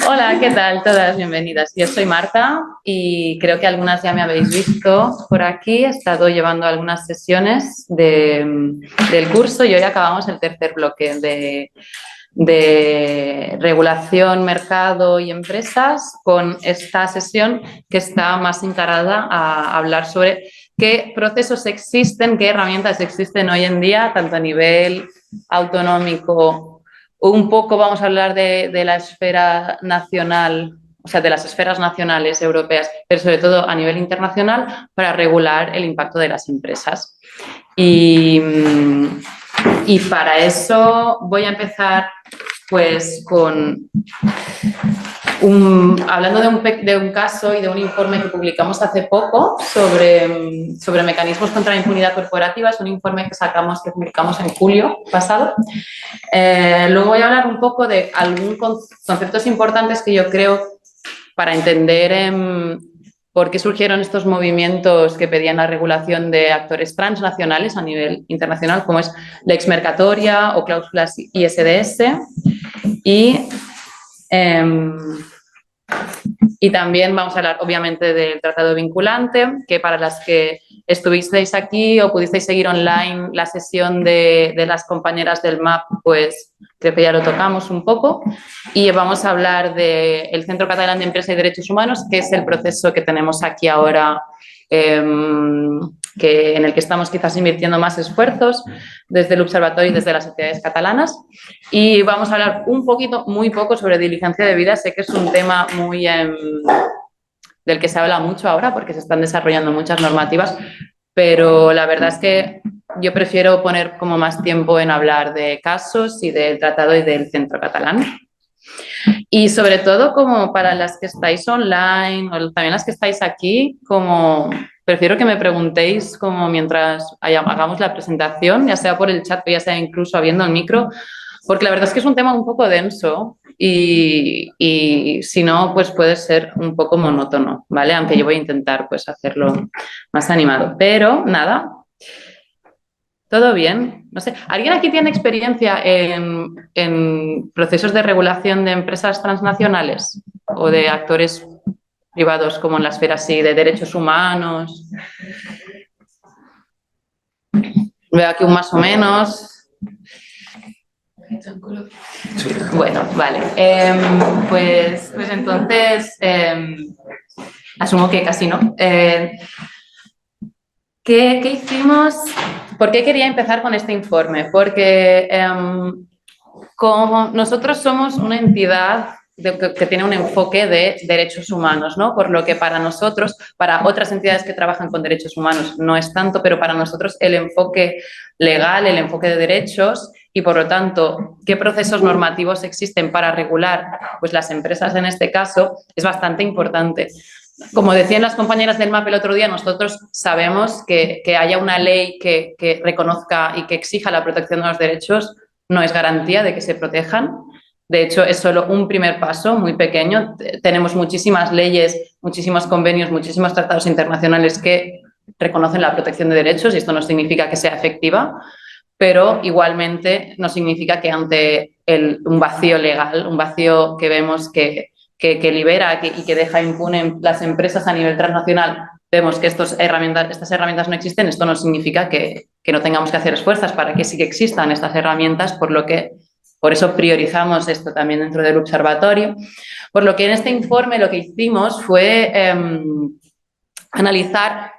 Hola, ¿qué tal todas? Bienvenidas. Yo soy Marta y creo que algunas ya me habéis visto por aquí. He estado llevando algunas sesiones del curso y hoy acabamos el tercer bloque de regulación, mercado y empresas con esta sesión que está más encarada a hablar sobre qué procesos existen, qué herramientas existen hoy en día, tanto a nivel autonómico. Un poco vamos a hablar de la esfera nacional, o sea, de las esferas nacionales europeas, pero sobre todo a nivel internacional para regular el impacto de las empresas. Y para eso voy a empezar pues hablando de un caso y de un informe que publicamos hace poco sobre mecanismos contra la impunidad corporativa. Es un informe que publicamos en julio pasado. Luego voy a hablar un poco de algunos conceptos importantes que yo creo para entender por qué surgieron estos movimientos que pedían la regulación de actores transnacionales a nivel internacional, como es lex mercatoria o cláusulas ISDS. Y, y también vamos a hablar, obviamente, del tratado vinculante, que para las que estuvisteis aquí o pudisteis seguir online la sesión de las compañeras del MAP, pues creo que ya lo tocamos un poco. Y vamos a hablar del Centro Catalán de Empresa y Derechos Humanos, que es el proceso que tenemos aquí ahora, en el que estamos quizás invirtiendo más esfuerzos desde el Observatorio y desde las sociedades catalanas. Y vamos a hablar un poquito, muy poco, sobre diligencia de vida. Sé que es un tema muy del que se habla mucho ahora porque se están desarrollando muchas normativas, pero la verdad es que yo prefiero poner como más tiempo en hablar de casos y del tratado y del centro catalán. Y sobre todo, como para las que estáis online o también las que estáis aquí, como prefiero que me preguntéis como mientras hagamos la presentación, ya sea por el chat o ya sea incluso habiendo el micro, porque la verdad es que es un tema un poco denso y si no, pues puede ser un poco monótono, ¿vale? Aunque yo voy a intentar pues hacerlo más animado. Pero nada, todo bien. No sé, ¿alguien aquí tiene experiencia en procesos de regulación de empresas transnacionales o de actores privados como en la esfera así de derechos humanos? Veo aquí un más o menos. Bueno, vale. Pues entonces, asumo que casi no. ¿Qué hicimos? ¿Por qué quería empezar con este informe? Porque como nosotros somos una entidad que tiene un enfoque de derechos humanos, ¿no? Por lo que para nosotros, para otras entidades que trabajan con derechos humanos no es tanto, pero para nosotros el enfoque legal, el enfoque de derechos y, por lo tanto, qué procesos normativos existen para regular pues, las empresas en este caso, es bastante importante. Como decían las compañeras del MAP el otro día, nosotros sabemos que haya una ley que reconozca y que exija la protección de los derechos no es garantía de que se protejan. De hecho, es solo un primer paso muy pequeño. Tenemos muchísimas leyes, muchísimos convenios, muchísimos tratados internacionales que reconocen la protección de derechos y esto no significa que sea efectiva, pero igualmente no significa que ante un vacío legal, un vacío que vemos que libera y que deja impune las empresas a nivel transnacional, vemos que estas herramientas no existen, esto no significa que no tengamos que hacer esfuerzos para que sí que existan estas herramientas, por eso priorizamos esto también dentro del observatorio. Por lo que en este informe lo que hicimos fue analizar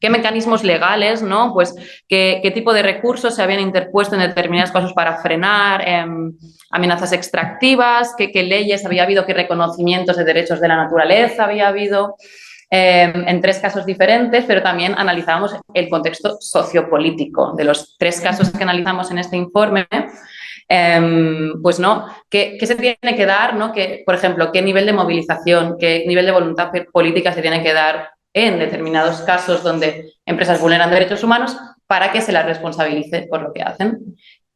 qué mecanismos legales, ¿no? Pues qué tipo de recursos se habían interpuesto en determinados casos para frenar amenazas extractivas, qué leyes había habido, qué reconocimientos de derechos de la naturaleza había habido, en tres casos diferentes, pero también analizábamos el contexto sociopolítico de los tres casos que analizamos en este informe. Pues no, ¿qué se tiene que dar, ¿no? Por ejemplo, qué nivel de movilización, qué nivel de voluntad política se tiene que dar en determinados casos donde empresas vulneran derechos humanos para que se las responsabilice por lo que hacen.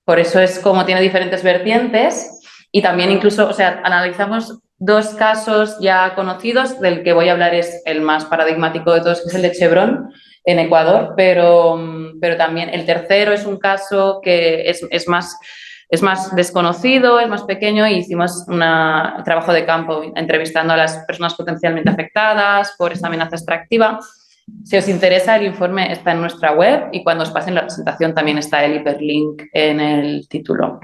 Por eso es como tiene diferentes vertientes y también incluso, o sea, analizamos dos casos ya conocidos, del que voy a hablar es el más paradigmático de todos, que es el de Chevron en Ecuador, pero también el tercero es un caso que es más es más desconocido, es más pequeño y hicimos un trabajo de campo entrevistando a las personas potencialmente afectadas por esta amenaza extractiva. Si os interesa, el informe está en nuestra web y cuando os pasen la presentación también está el hiperlink en el título.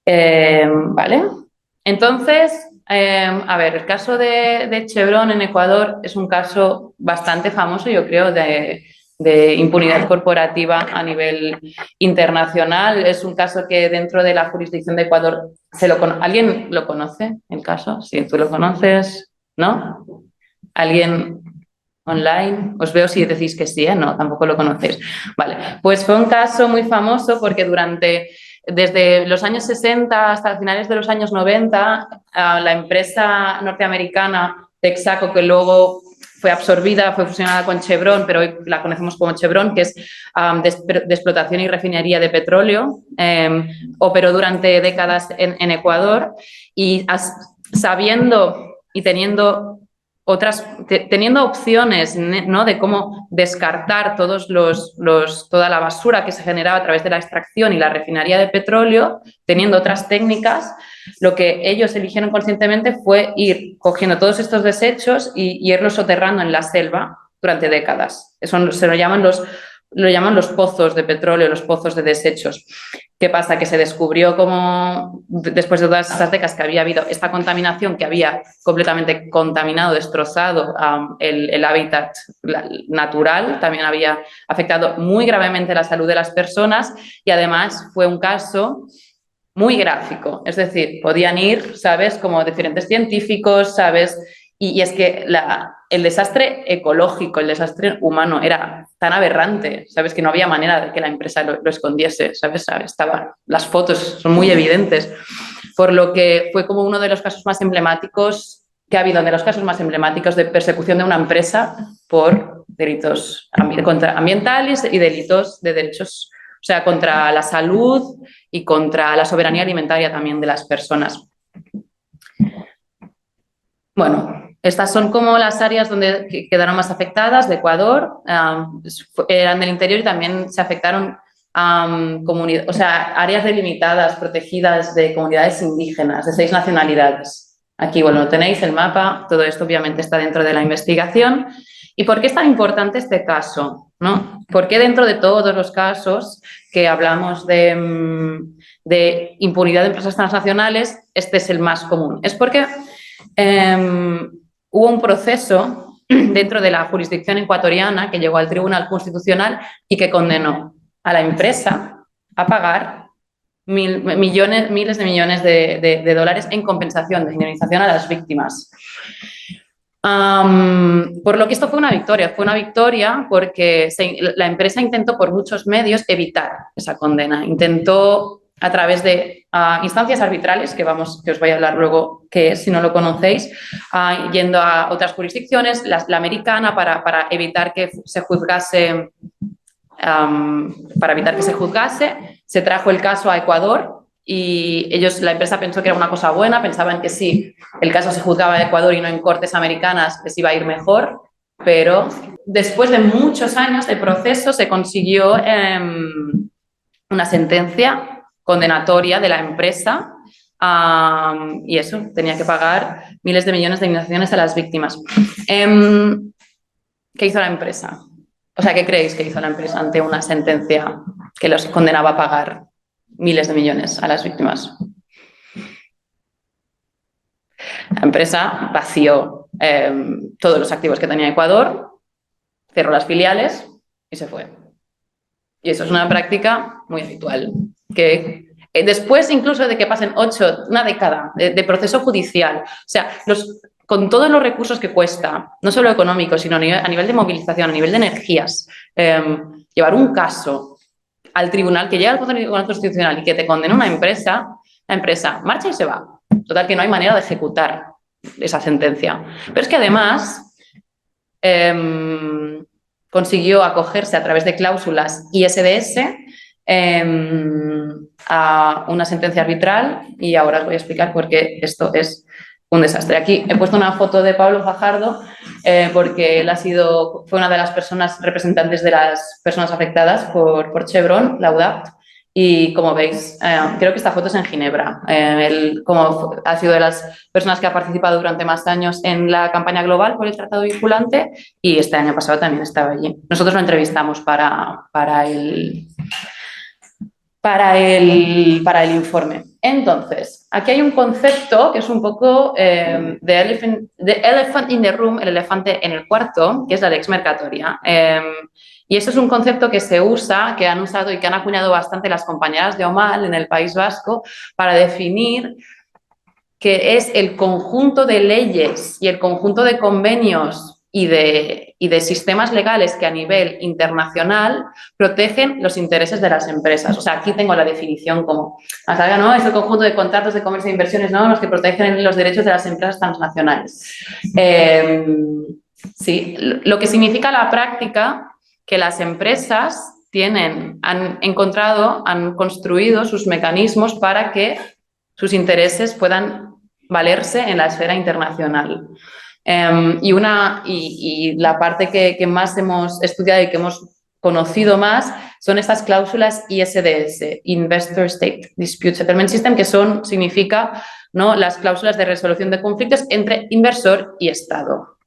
Vale. Entonces, a ver, el caso de Chevron en Ecuador es un caso bastante famoso, yo creo, de impunidad corporativa a nivel internacional. Es un caso que dentro de la jurisdicción de Ecuador, ¿alguien lo conoce, el caso? Sí, tú lo conoces, ¿no? ¿Alguien online? Os veo si decís que sí, ¿eh? No, tampoco lo conocéis. Vale, pues fue un caso muy famoso porque desde los años 60 hasta finales de los años 90, la empresa norteamericana Texaco, que luego fue absorbida, fue fusionada con Chevron, pero hoy la conocemos como Chevron, que es de explotación y refinería de petróleo, operó durante décadas en Ecuador y sabiendo y teniendo opciones, ¿no?, de cómo descartar toda la basura que se generaba a través de la extracción y la refinería de petróleo, teniendo otras técnicas, lo que ellos eligieron conscientemente fue ir cogiendo todos estos desechos y irlos soterrando en la selva durante décadas. Eso se lo llaman los pozos de petróleo, los pozos de desechos. ¿Qué pasa? Que se descubrió como después de todas esas décadas que había habido esta contaminación que había completamente contaminado, destrozado el hábitat natural, también había afectado muy gravemente la salud de las personas y además fue un caso muy gráfico, es decir, podían ir, ¿sabes?, como diferentes científicos, ¿sabes?, y es que el desastre ecológico, el desastre humano era tan aberrante, ¿sabes?, que no había manera de que la empresa lo escondiese, ¿sabes? Las fotos son muy evidentes, por lo que fue como uno de los casos más emblemáticos que ha habido, de los casos más emblemáticos de persecución de una empresa por delitos ambientales y delitos de derechos, o sea, contra la salud y contra la soberanía alimentaria también de las personas. Bueno, estas son como las áreas donde quedaron más afectadas de Ecuador, eran del interior y también se afectaron áreas delimitadas, protegidas de comunidades indígenas, de 6 nacionalidades. Aquí, bueno, tenéis el mapa, todo esto obviamente está dentro de la investigación. ¿Y por qué es tan importante este caso, ¿no? ¿Por qué dentro de todos los casos que hablamos de impunidad de empresas transnacionales, este es el más común? Es porque hubo un proceso dentro de la jurisdicción ecuatoriana que llegó al Tribunal Constitucional y que condenó a la empresa a pagar miles de millones de dólares en compensación, de indemnización a las víctimas. Por lo que esto fue una victoria porque la empresa intentó por muchos medios evitar esa condena, intentó a través de instancias arbitrales, que os voy a hablar luego qué es, si no lo conocéis, yendo a otras jurisdicciones, la americana, para evitar que se juzgase, se trajo el caso a Ecuador y la empresa pensó que era una cosa buena, pensaban que si el caso se juzgaba en Ecuador y no en cortes americanas les iba a ir mejor, pero después de muchos años de proceso se consiguió una sentencia condenatoria de la empresa y eso, tenía que pagar miles de millones de indemnizaciones a las víctimas. ¿Qué hizo la empresa? O sea, ¿qué creéis que hizo la empresa ante una sentencia que los condenaba a pagar miles de millones a las víctimas? La empresa vació todos los activos que tenía Ecuador, cerró las filiales y se fue. Y eso es una práctica muy habitual, que después incluso de que pasen una década de proceso judicial, o sea, con todos los recursos que cuesta, no solo económicos, sino a nivel de movilización, a nivel de energías, llevar un caso al tribunal, que llega al Tribunal Constitucional y que te condena una empresa, la empresa marcha y se va. Total, que no hay manera de ejecutar esa sentencia. Pero es que además consiguió acogerse a través de cláusulas ISDS a una sentencia arbitral y ahora os voy a explicar por qué esto es un desastre. Aquí he puesto una foto de Pablo Fajardo porque él fue una de las personas representantes de las personas afectadas por Chevron, la UDAP, Y como veis, creo que esta foto es en Ginebra. Él como ha sido de las personas que ha participado durante más años en la campaña global por el tratado vinculante y este año pasado también estaba allí. Nosotros lo entrevistamos para el informe. Entonces, aquí hay un concepto que es un poco the elephant in the room, el elefante en el cuarto, que es la lex mercatoria. Y eso es un concepto que se usa, que han usado y que han acuñado bastante las compañeras de OMAL en el País Vasco para definir que es el conjunto de leyes y el conjunto de convenios y de sistemas legales que a nivel internacional protegen los intereses de las empresas. O sea, aquí tengo la definición como, ¿no? Es el conjunto de contratos de comercio e inversiones, ¿no? Los que protegen los derechos de las empresas transnacionales. Sí, lo que significa la práctica que las empresas han construido sus mecanismos para que sus intereses puedan valerse en la esfera internacional. Y la parte que más hemos estudiado y que hemos conocido más son estas cláusulas ISDS, Investor State Dispute Settlement System, que significa, ¿no?, las cláusulas de resolución de conflictos entre inversor y Estado.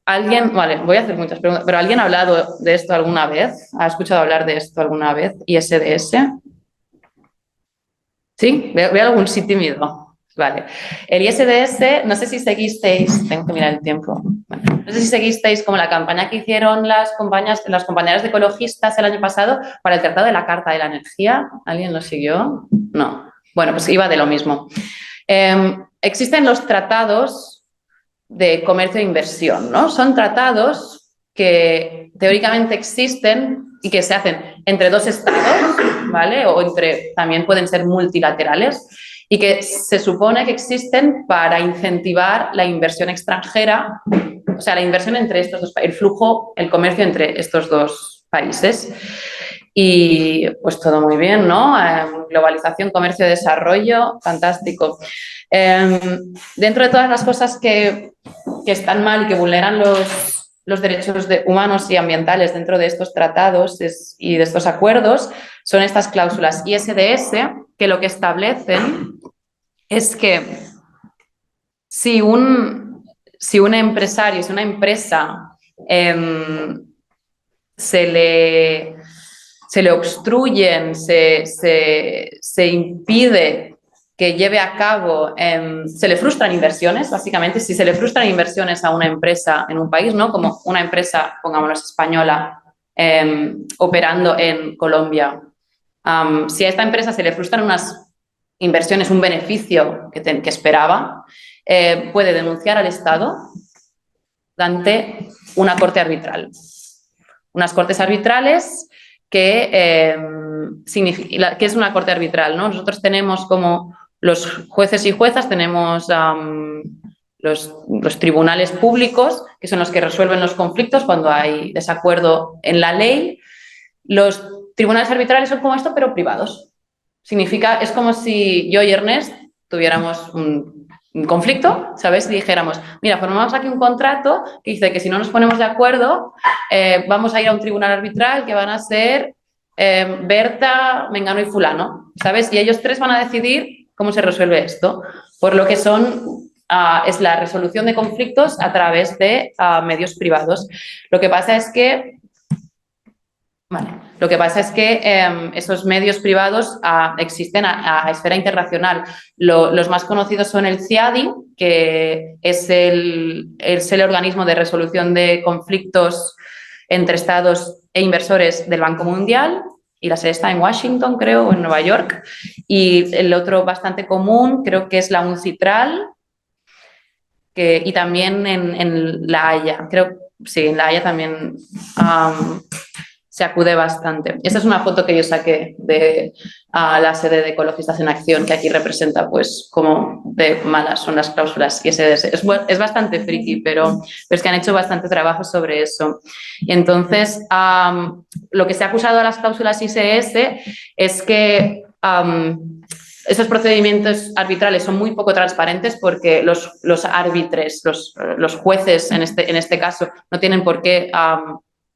Vale, voy a hacer muchas preguntas, pero ¿alguien ha hablado de esto alguna vez? ¿Ha escuchado hablar de esto alguna vez? ISDS. ¿Sí? Veo algún sí tímido. Vale. El ISDS, no sé si seguisteis, tengo que mirar el tiempo. Bueno, no sé si seguisteis como la campaña que hicieron las compañeras de ecologistas el año pasado para el Tratado de la Carta de la Energía. ¿Alguien lo siguió? No. Bueno, pues iba de lo mismo. Existen los tratados de comercio e inversión, ¿no? Son tratados que teóricamente existen y que se hacen entre dos estados, ¿vale? O también pueden ser multilaterales y que se supone que existen para incentivar la inversión extranjera, o sea, la inversión entre estos dos países, el flujo, el comercio entre estos dos países. Y pues todo muy bien, ¿no? Globalización, comercio, desarrollo, fantástico. Dentro de todas las cosas que están mal y que vulneran los derechos humanos y ambientales dentro de estos tratados y de estos acuerdos son estas cláusulas ISDS, que lo que establecen es que si un empresario, si una empresa se le obstruyen, se impide que lleve a cabo, se le frustran inversiones, básicamente, si se le frustran inversiones a una empresa en un país, ¿no? Como una empresa, pongámoslo, española, operando en Colombia. Si a esta empresa se le frustran unas inversiones, un beneficio que esperaba, puede denunciar al Estado ante una corte arbitral. Unas cortes arbitrales ¿qué es una corte arbitral, ¿no? Nosotros tenemos como los jueces y juezas, tenemos los tribunales públicos, que son los que resuelven los conflictos cuando hay desacuerdo en la ley. Los tribunales arbitrales son como esto, pero privados. Es como si yo y Ernest tuviéramos un conflicto, ¿sabes? Y dijéramos, mira, formamos aquí un contrato que dice que si no nos ponemos de acuerdo, vamos a ir a un tribunal arbitral que van a ser Berta, Mengano y Fulano, ¿sabes? Y ellos tres van a decidir cómo se resuelve esto, por lo que es la resolución de conflictos a través de medios privados. Lo que pasa es que esos medios privados existen a esfera internacional. Los más conocidos son el CIADI, que es el organismo de resolución de conflictos entre estados e inversores del Banco Mundial, y la sede está en Washington, creo, o en Nueva York. Y el otro bastante común creo que es la UNCITRAL, y también en La Haya. Sí, en La Haya también se acude bastante. Esta es una foto que yo saqué de la sede de Ecologistas en Acción, que aquí representa pues cómo de malas son las cláusulas ISDS. Es bastante friki, pero es que han hecho bastante trabajo sobre eso. Y entonces, lo que se ha acusado a las cláusulas ISDS es que esos procedimientos arbitrales son muy poco transparentes porque los árbitres, los jueces en este caso, no tienen por qué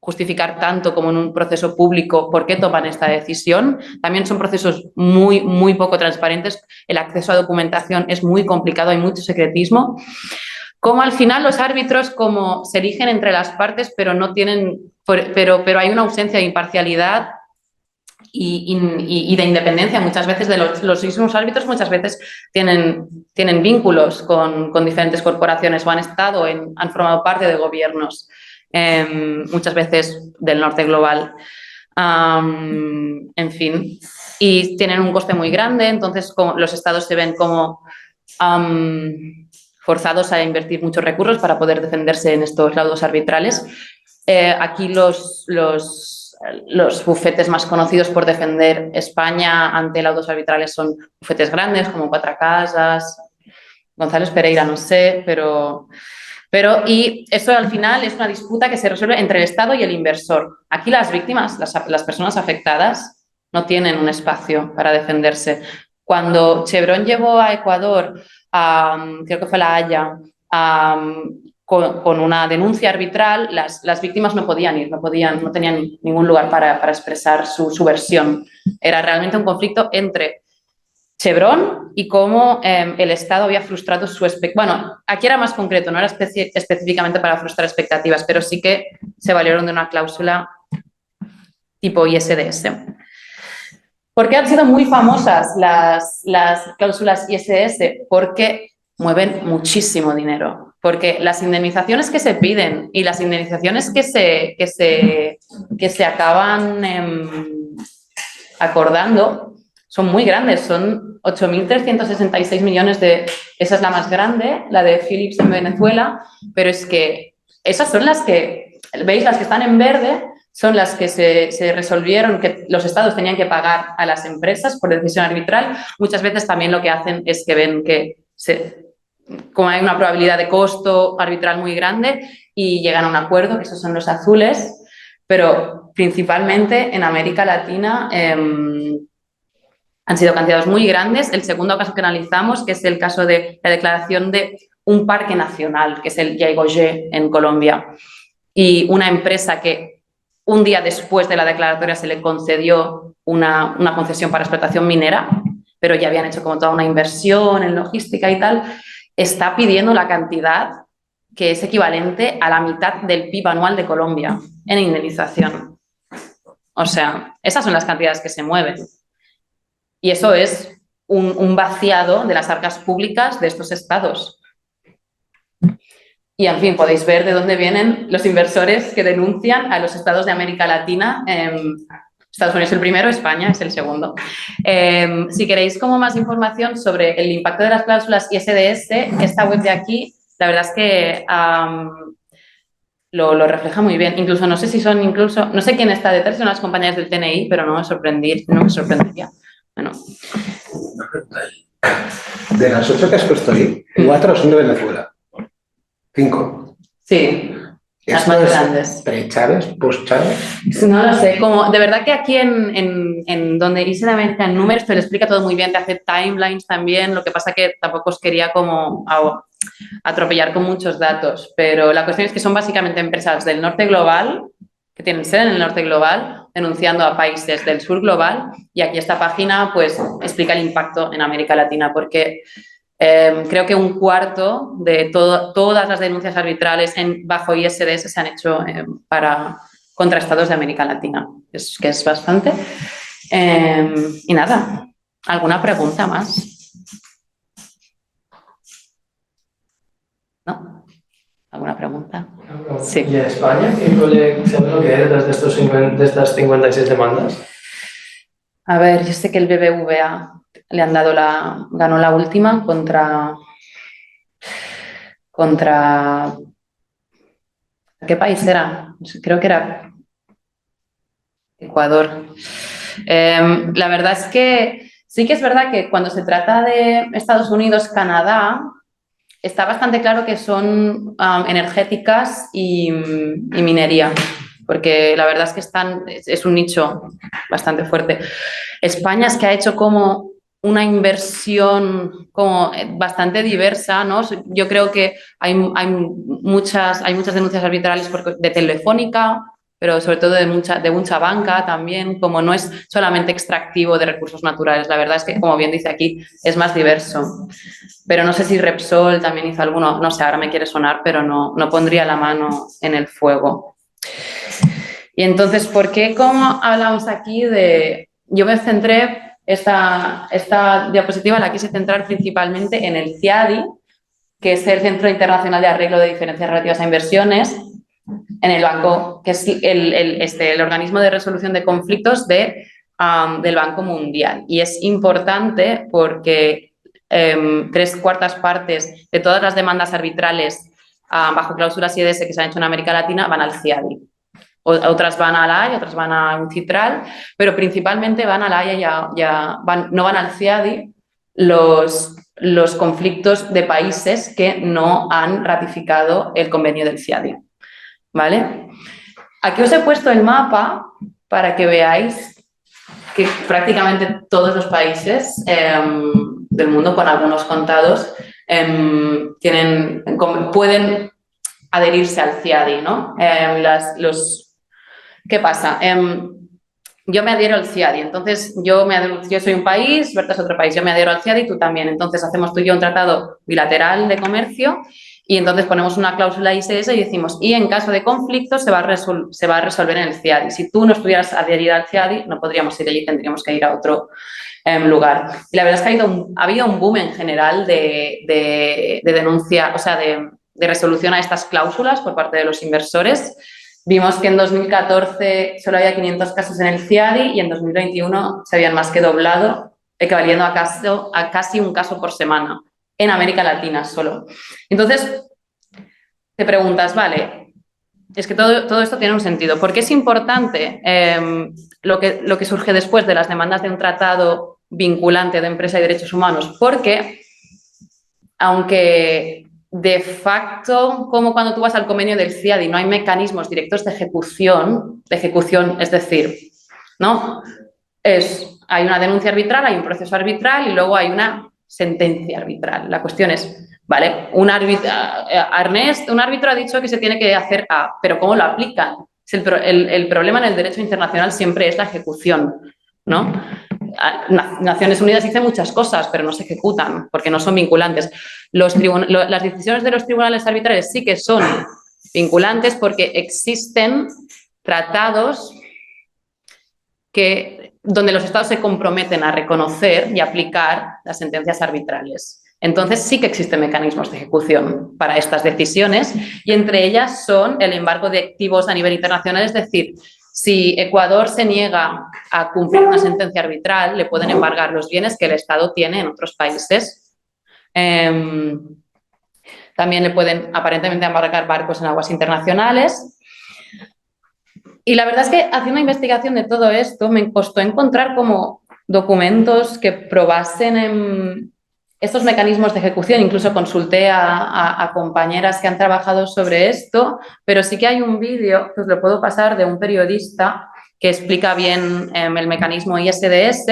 justificar tanto como en un proceso público por qué toman esta decisión. También son procesos muy, muy poco transparentes. El acceso a documentación es muy complicado, hay mucho secretismo. Como al final los árbitros como se eligen entre las partes, pero no tienen, pero hay una ausencia de imparcialidad y de independencia. Muchas veces de los mismos árbitros muchas veces tienen vínculos con diferentes corporaciones o han estado han formado parte de gobiernos, muchas veces del norte global. En fin, y tienen un coste muy grande, entonces los estados se ven como forzados a invertir muchos recursos para poder defenderse en estos laudos arbitrales. Aquí los bufetes más conocidos por defender España ante laudos arbitrales son bufetes grandes como Cuatro Casas, González Pereira, no sé, y eso al final es una disputa que se resuelve entre el Estado y el inversor. Aquí las víctimas, las personas afectadas, no tienen un espacio para defenderse. Cuando Chevron llevó a Ecuador, creo que fue La Haya, con una denuncia arbitral, las víctimas no podían ir, no tenían ningún lugar para expresar su versión. Era realmente un conflicto entre Chevron y cómo el Estado había frustrado su expectativa. Bueno, aquí era más concreto, no era específicamente para frustrar expectativas, pero sí que se valieron de una cláusula tipo ISDS. ¿Por qué han sido muy famosas las cláusulas ISDS? Porque mueven muchísimo dinero. Porque las indemnizaciones que se piden y las indemnizaciones que se acaban acordando son muy grandes, son 8.366 millones esa es la más grande, la de Philips en Venezuela, pero es que esas son las que, ¿veis? Las que están en verde son las que se resolvieron, que los estados tenían que pagar a las empresas por decisión arbitral. Muchas veces también lo que hacen es que ven que como hay una probabilidad de costo arbitral muy grande y llegan a un acuerdo, que esos son los azules, pero principalmente en América Latina han sido cantidades muy grandes. El segundo caso que analizamos, que es el caso de la declaración de un parque nacional, que es el Yaigogé en Colombia, y una empresa que un día después de la declaratoria se le concedió una concesión para explotación minera, pero ya habían hecho como toda una inversión en logística y tal, está pidiendo la cantidad que es equivalente a la mitad del PIB anual de Colombia en indemnización. O sea, esas son las cantidades que se mueven. Y eso es un vaciado de las arcas públicas de estos estados. Y, en fin, podéis ver de dónde vienen los inversores que denuncian a los estados de América Latina. Estados Unidos es el primero, España es el segundo. Si queréis como más información sobre el impacto de las cláusulas ISDS, esta web de aquí, la verdad es que lo refleja muy bien. Incluso, no sé quién está detrás, son las compañías del TNI, pero no me sorprendería. Bueno. Una pregunta ahí. De las 8 que has puesto ahí, 4 son de Venezuela. 5. Sí, las más grandes. ¿Pre-Chávez? ¿Post-Chávez? No lo sé. De verdad que aquí en donde hice la American Numbers te lo explica todo muy bien, te hace timelines también, lo que pasa que tampoco os quería como atropellar con muchos datos, pero la cuestión es que son básicamente empresas del norte global, que tienen sede en el norte global, denunciando a países del sur global, y aquí esta página pues explica el impacto en América Latina, porque creo que un cuarto de todas las denuncias arbitrales bajo ISDS se han hecho contra estados de América Latina, que es bastante. Y nada, ¿alguna pregunta más? ¿No? ¿Alguna pregunta? Sí. ¿Y en España sabes lo que hay detrás de estas 56 demandas? A ver, yo sé que el BBVA le han ganó la última contra ¿qué país era? Creo que era Ecuador. La verdad es que sí que es verdad que cuando se trata de Estados Unidos, Canadá, está bastante claro que son energéticas y minería, porque la verdad es que es un nicho bastante fuerte. España es que ha hecho como una inversión como bastante diversa, ¿no? Yo creo que hay muchas denuncias arbitrales de Telefónica, pero sobre todo de mucha banca también, como no es solamente extractivo de recursos naturales. La verdad es que, como bien dice aquí, es más diverso. Pero no sé si Repsol también hizo alguno, no sé, ahora me quiere sonar, pero no pondría la mano en el fuego. Y entonces, ¿por qué? ¿Cómo hablamos aquí de...? Yo me centré, esta diapositiva la quise centrar principalmente en el CIADI, que es el Centro Internacional de Arreglo de Diferencias Relativas a Inversiones, en el banco, que es el organismo de resolución de conflictos del Banco Mundial. Y es importante porque 3/4 partes de todas las demandas arbitrales bajo cláusulas IDS que se han hecho en América Latina van al CIADI. Otras van a la Haya, otras van a un UNCITRAL, pero principalmente van a la Haya, no van al CIADI los conflictos de países que no han ratificado el convenio del CIADI. ¿Vale? Aquí os he puesto el mapa para que veáis que prácticamente todos los países del mundo, con algunos contados, pueden adherirse al CIADI, ¿no? ¿Qué pasa? Yo me adhiero al CIADI, entonces yo soy un país, Berta es otro país, yo me adhiero al CIADI, tú también, entonces hacemos tú y yo un tratado bilateral de comercio y entonces ponemos una cláusula ISS y decimos, y en caso de conflicto se va a resolver en el CIADI. Si tú no estuvieras adherida al CIADI, no podríamos ir allí, tendríamos que ir a otro lugar. Y la verdad es que ha habido un boom en general de denuncia, o sea, de resolución a estas cláusulas por parte de los inversores. Vimos que en 2014 solo había 500 casos en el CIADI y en 2021 se habían más que doblado, equivaliendo a casi un caso por semana en América Latina solo. Entonces, te preguntas, vale, es que todo esto tiene un sentido. ¿Por qué es importante lo que surge después de las demandas de un tratado vinculante de empresa y derechos humanos? Porque, aunque de facto, como cuando tú vas al convenio del CIADI, no hay mecanismos directos de ejecución, es decir, ¿no? Hay una denuncia arbitral, hay un proceso arbitral y luego hay una sentencia arbitral. La cuestión es, ¿vale? Un árbitro ha dicho que se tiene que hacer A, pero ¿cómo lo aplican? El problema en el derecho internacional siempre es la ejecución, ¿no? Naciones Unidas dice muchas cosas, pero no se ejecutan porque no son vinculantes. Las decisiones de los tribunales arbitrales sí que son vinculantes porque existen tratados donde los estados se comprometen a reconocer y aplicar las sentencias arbitrales. Entonces sí que existen mecanismos de ejecución para estas decisiones y entre ellas son el embargo de activos a nivel internacional, es decir, si Ecuador se niega a cumplir una sentencia arbitral, le pueden embargar los bienes que el Estado tiene en otros países. También le pueden aparentemente embargar barcos en aguas internacionales. Y la verdad es que haciendo una investigación de todo esto me costó encontrar como documentos que probasen estos mecanismos de ejecución. Incluso consulté a compañeras que han trabajado sobre esto, pero sí que hay un vídeo que os lo puedo pasar de un periodista que explica bien el mecanismo ISDS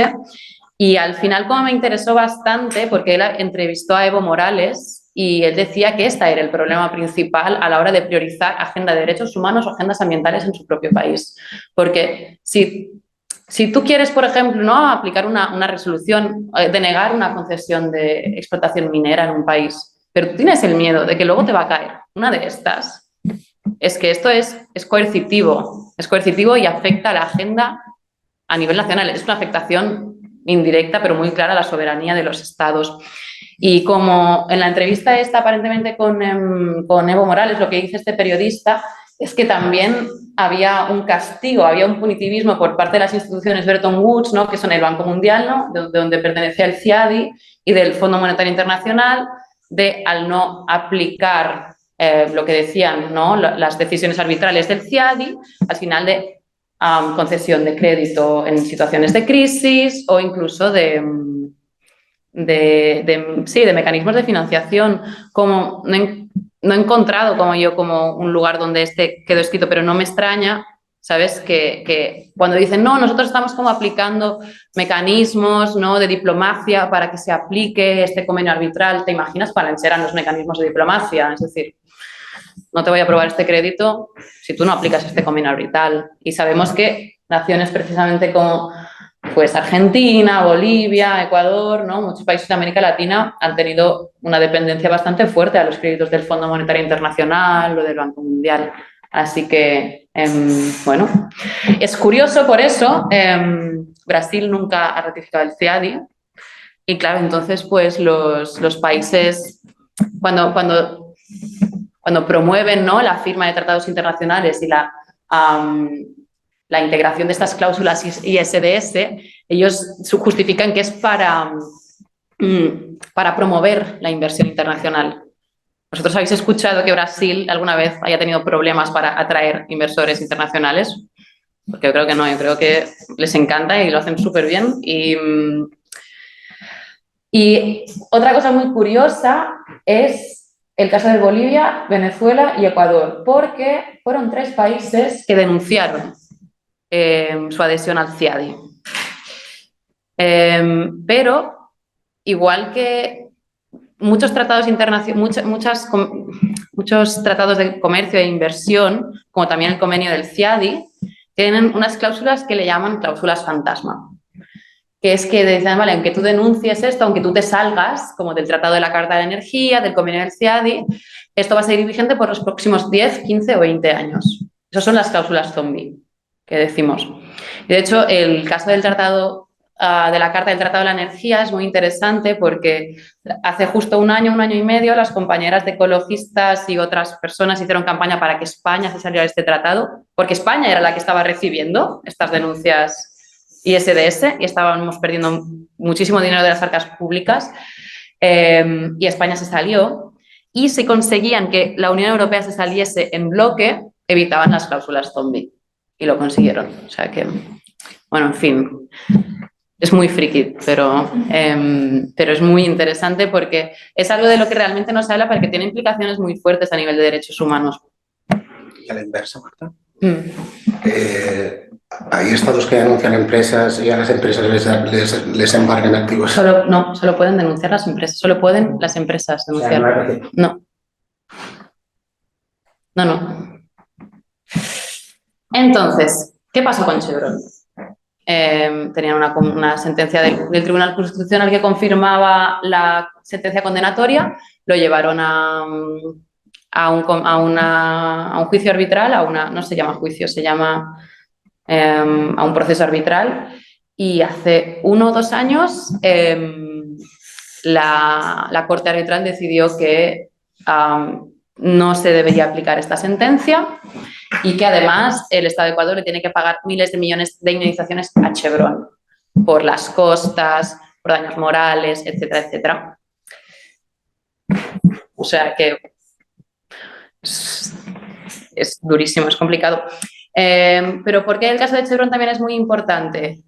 y al final como me interesó bastante porque él entrevistó a Evo Morales y él decía que este era el problema principal a la hora de priorizar agenda de derechos humanos o agendas ambientales en su propio país. Porque si tú quieres, por ejemplo, ¿no? aplicar una resolución, denegar una concesión de explotación minera en un país, pero tú tienes el miedo de que luego te va a caer una de estas, es que esto es coercitivo y afecta a la agenda a nivel nacional. Es una afectación indirecta, pero muy clara a la soberanía de los estados. Y como en la entrevista esta, aparentemente con Evo Morales, lo que dice este periodista es que también había un castigo, había un punitivismo por parte de las instituciones Bretton Woods, ¿no? que son el Banco Mundial, ¿no? de donde pertenece el CIADI, y del Fondo Monetario Internacional, al no aplicar lo que decían, ¿no? las decisiones arbitrales del CIADI, al final de concesión de crédito en situaciones de crisis o incluso de mecanismos de financiación. Como no he encontrado como un lugar donde quedó escrito, pero no me extraña, ¿sabes? Que cuando dicen, no, nosotros estamos como aplicando mecanismos, ¿no? de diplomacia para que se aplique este convenio arbitral, ¿te imaginas cuáles serán los mecanismos de diplomacia? Es decir, no te voy a aprobar este crédito si tú no aplicas este convenio arbitral. Y sabemos que naciones precisamente como pues Argentina, Bolivia, Ecuador, ¿no? Muchos países de América Latina han tenido una dependencia bastante fuerte a los créditos del Fondo Monetario Internacional o del Banco Mundial. Así que, bueno, es curioso por eso, Brasil nunca ha ratificado el CIADI y claro, entonces pues los países cuando promueven, ¿no?, la firma de tratados internacionales y la integración de estas cláusulas ISDS, ellos justifican que es para promover la inversión internacional. ¿Vosotros habéis escuchado que Brasil alguna vez haya tenido problemas para atraer inversores internacionales? Porque yo creo que no, yo creo que les encanta y lo hacen súper bien. Y otra cosa muy curiosa es el caso de Bolivia, Venezuela y Ecuador, porque fueron 3 países que denunciaron su adhesión al CIADI. Pero, igual que muchos tratados internacionales, muchos tratados de comercio e inversión, como también el convenio del CIADI, tienen unas cláusulas que le llaman cláusulas fantasma. Que es que dicen, vale, aunque tú denuncies esto, aunque tú te salgas, como del Tratado de la Carta de la Energía, del convenio del CIADI, esto va a seguir vigente por los próximos 10, 15 o 20 años. Esas son las cláusulas zombie que decimos. Y de hecho, el caso del Tratado de la Carta del Tratado de la Energía es muy interesante porque hace justo un año y medio, las compañeras de ecologistas y otras personas hicieron campaña para que España se saliera de este tratado, porque España era la que estaba recibiendo estas denuncias ISDS y estábamos perdiendo muchísimo dinero de las arcas públicas, y España se salió, y si conseguían que la Unión Europea se saliese en bloque, evitaban las cláusulas zombie, y lo consiguieron. O sea que, bueno, en fin, es muy friki, pero es muy interesante porque es algo de lo que realmente no se habla, porque tiene implicaciones muy fuertes a nivel de derechos humanos. Y a la inversa, Marta. Hay estados que denuncian empresas y a las empresas les embargan activos. Solo pueden denunciar las empresas, solo pueden las empresas denunciar. O sea, no. Entonces, ¿qué pasó con Chevron? Tenían una sentencia del Tribunal Constitucional que confirmaba la sentencia condenatoria, lo llevaron a un juicio arbitral, no se llama juicio, se llama a un proceso arbitral, y hace 1 o 2 años la Corte Arbitral decidió que no se debería aplicar esta sentencia y que además el Estado de Ecuador le tiene que pagar miles de millones de indemnizaciones a Chevron por las costas, por daños morales, etcétera, etcétera. O sea que es durísimo, es complicado. Pero ¿por qué el caso de Chevron también es muy importante?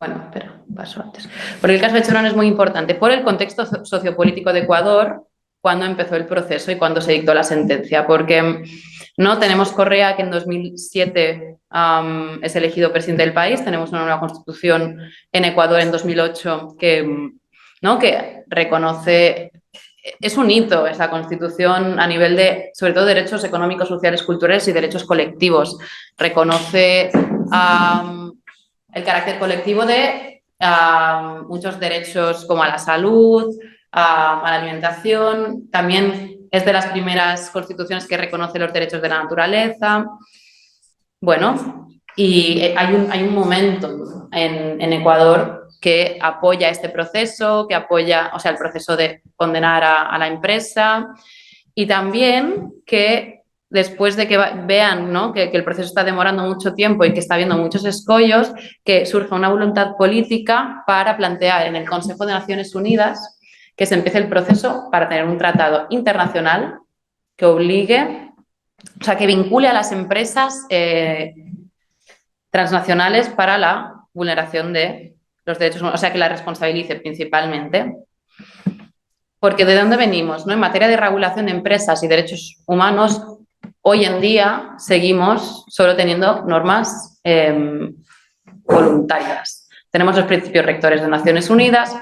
Bueno, espera, paso antes. Porque el caso de Chevron es muy importante por el contexto sociopolítico de Ecuador cuando empezó el proceso y cuando se dictó la sentencia, porque no tenemos Correa, que en 2007 es elegido presidente del país, tenemos una nueva constitución en Ecuador en 2008 que reconoce, es un hito esa constitución a nivel de, sobre todo, derechos económicos, sociales, culturales y derechos colectivos. Reconoce el carácter colectivo de muchos derechos como a la salud, a la alimentación. También es de las primeras constituciones que reconoce los derechos de la naturaleza. Bueno, y hay un momento en Ecuador que apoya este proceso, que apoya, o sea, el proceso de condenar a la empresa, y también que después de que vean, ¿no?, que el proceso está demorando mucho tiempo y que está habiendo muchos escollos, que surja una voluntad política para plantear en el Consejo de Naciones Unidas que se empiece el proceso para tener un tratado internacional que obligue, o sea, que vincule a las empresas transnacionales para la vulneración de los derechos humanos, o sea, que la responsabilice principalmente. Porque ¿de dónde venimos, no? En materia de regulación de empresas y derechos humanos, hoy en día seguimos solo teniendo normas voluntarias. Tenemos los principios rectores de Naciones Unidas,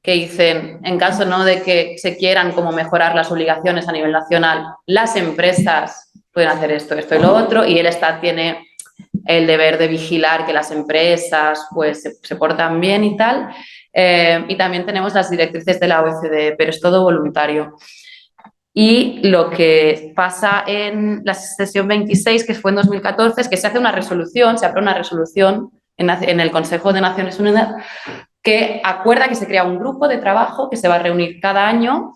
que dicen, en caso no de que se quieran como mejorar las obligaciones a nivel nacional, las empresas pueden hacer esto, esto y lo otro, y el Estado tiene el deber de vigilar que las empresas pues se portan bien y tal. Y también tenemos las directrices de la OECD, pero es todo voluntario. Y lo que pasa en la sesión 26, que fue en 2014, es que se hace una resolución, se aprueba una resolución en el Consejo de Naciones Unidas que acuerda que se crea un grupo de trabajo que se va a reunir cada año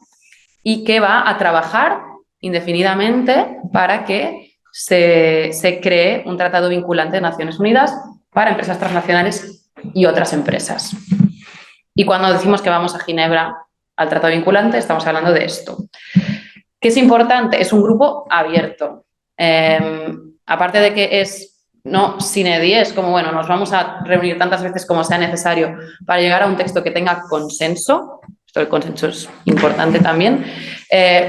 y que va a trabajar indefinidamente para que se cree un tratado vinculante de Naciones Unidas para empresas transnacionales y otras empresas. Y cuando decimos que vamos a Ginebra al tratado vinculante, estamos hablando de esto. ¿Qué es importante? Es un grupo abierto. Aparte de que es no sine die, es como, bueno, nos vamos a reunir tantas veces como sea necesario para llegar a un texto que tenga consenso. Esto del consenso es importante también.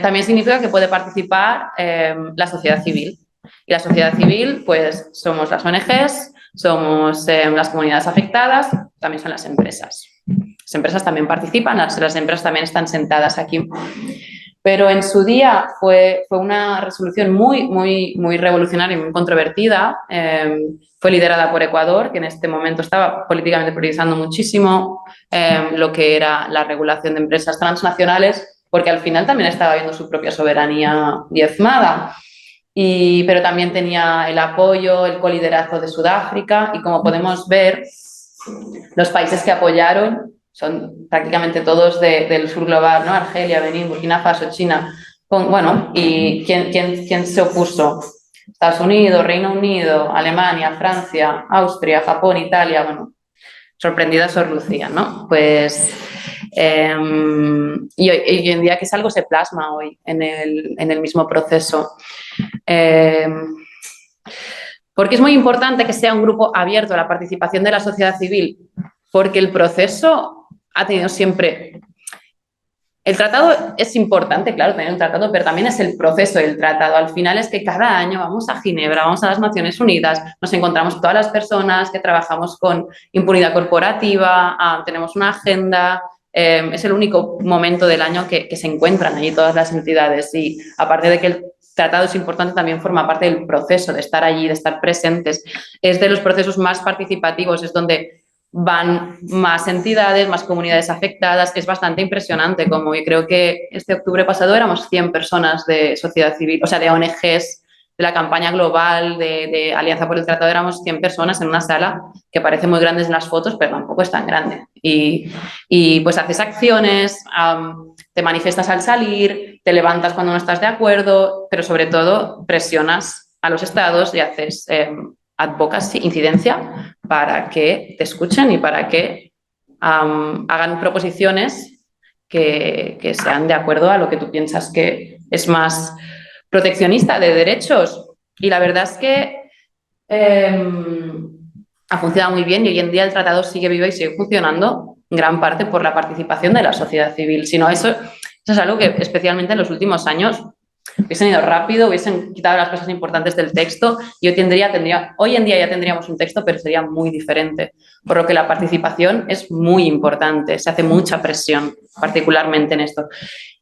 También significa que puede participar la sociedad civil. Y la sociedad civil, pues, somos las ONGs, somos las comunidades afectadas, también son las empresas. Las empresas también participan, las empresas también están sentadas aquí. Pero en su día fue una resolución muy revolucionaria y muy controvertida. Fue liderada por Ecuador, que en este momento estaba políticamente priorizando muchísimo lo que era la regulación de empresas transnacionales, porque al final también estaba viendo su propia soberanía diezmada. Pero también tenía el apoyo, el coliderazgo de Sudáfrica, y como podemos ver, los países que apoyaron son prácticamente todos del sur global, ¿no? Argelia, Benín, Burkina Faso, China. ¿Y quién se opuso? Estados Unidos, Reino Unido, Alemania, Francia, Austria, Japón, Italia. Bueno, sorprendidas os lucían, ¿no? Pues y hoy en día que es algo se plasma hoy en el mismo proceso. Porque es muy importante que sea un grupo abierto a la participación de la sociedad civil, porque el proceso ha tenido siempre... El tratado es importante, claro, tener un tratado, pero también es el proceso del tratado. Al final es que cada año vamos a Ginebra, vamos a las Naciones Unidas, nos encontramos todas las personas que trabajamos con impunidad corporativa, tenemos una agenda, es el único momento del año que se encuentran allí todas las entidades, y aparte de que el tratado es importante, también forma parte del proceso de estar allí, de estar presentes. Es de los procesos más participativos, es donde van más entidades, más comunidades afectadas. Es bastante impresionante, como yo creo que este octubre pasado éramos 100 personas de sociedad civil, o sea, de ONGs, de la campaña global de Alianza por el Tratado, éramos 100 personas en una sala que parece muy grande en las fotos, pero tampoco es tan grande. Y pues haces acciones, te manifiestas al salir, te levantas cuando no estás de acuerdo, pero sobre todo presionas a los estados y haces advocacy, incidencia, para que te escuchen y para que hagan proposiciones que sean de acuerdo a lo que tú piensas que es más proteccionista de derechos. Y la verdad es que ha funcionado muy bien, y hoy en día el tratado sigue vivo y sigue funcionando en gran parte por la participación de la sociedad civil. Si no, eso es algo que especialmente en los últimos años hubiesen ido rápido, hubiesen quitado las cosas importantes del texto, y hoy en día ya tendríamos un texto, pero sería muy diferente, por lo que la participación es muy importante, se hace mucha presión, particularmente en esto.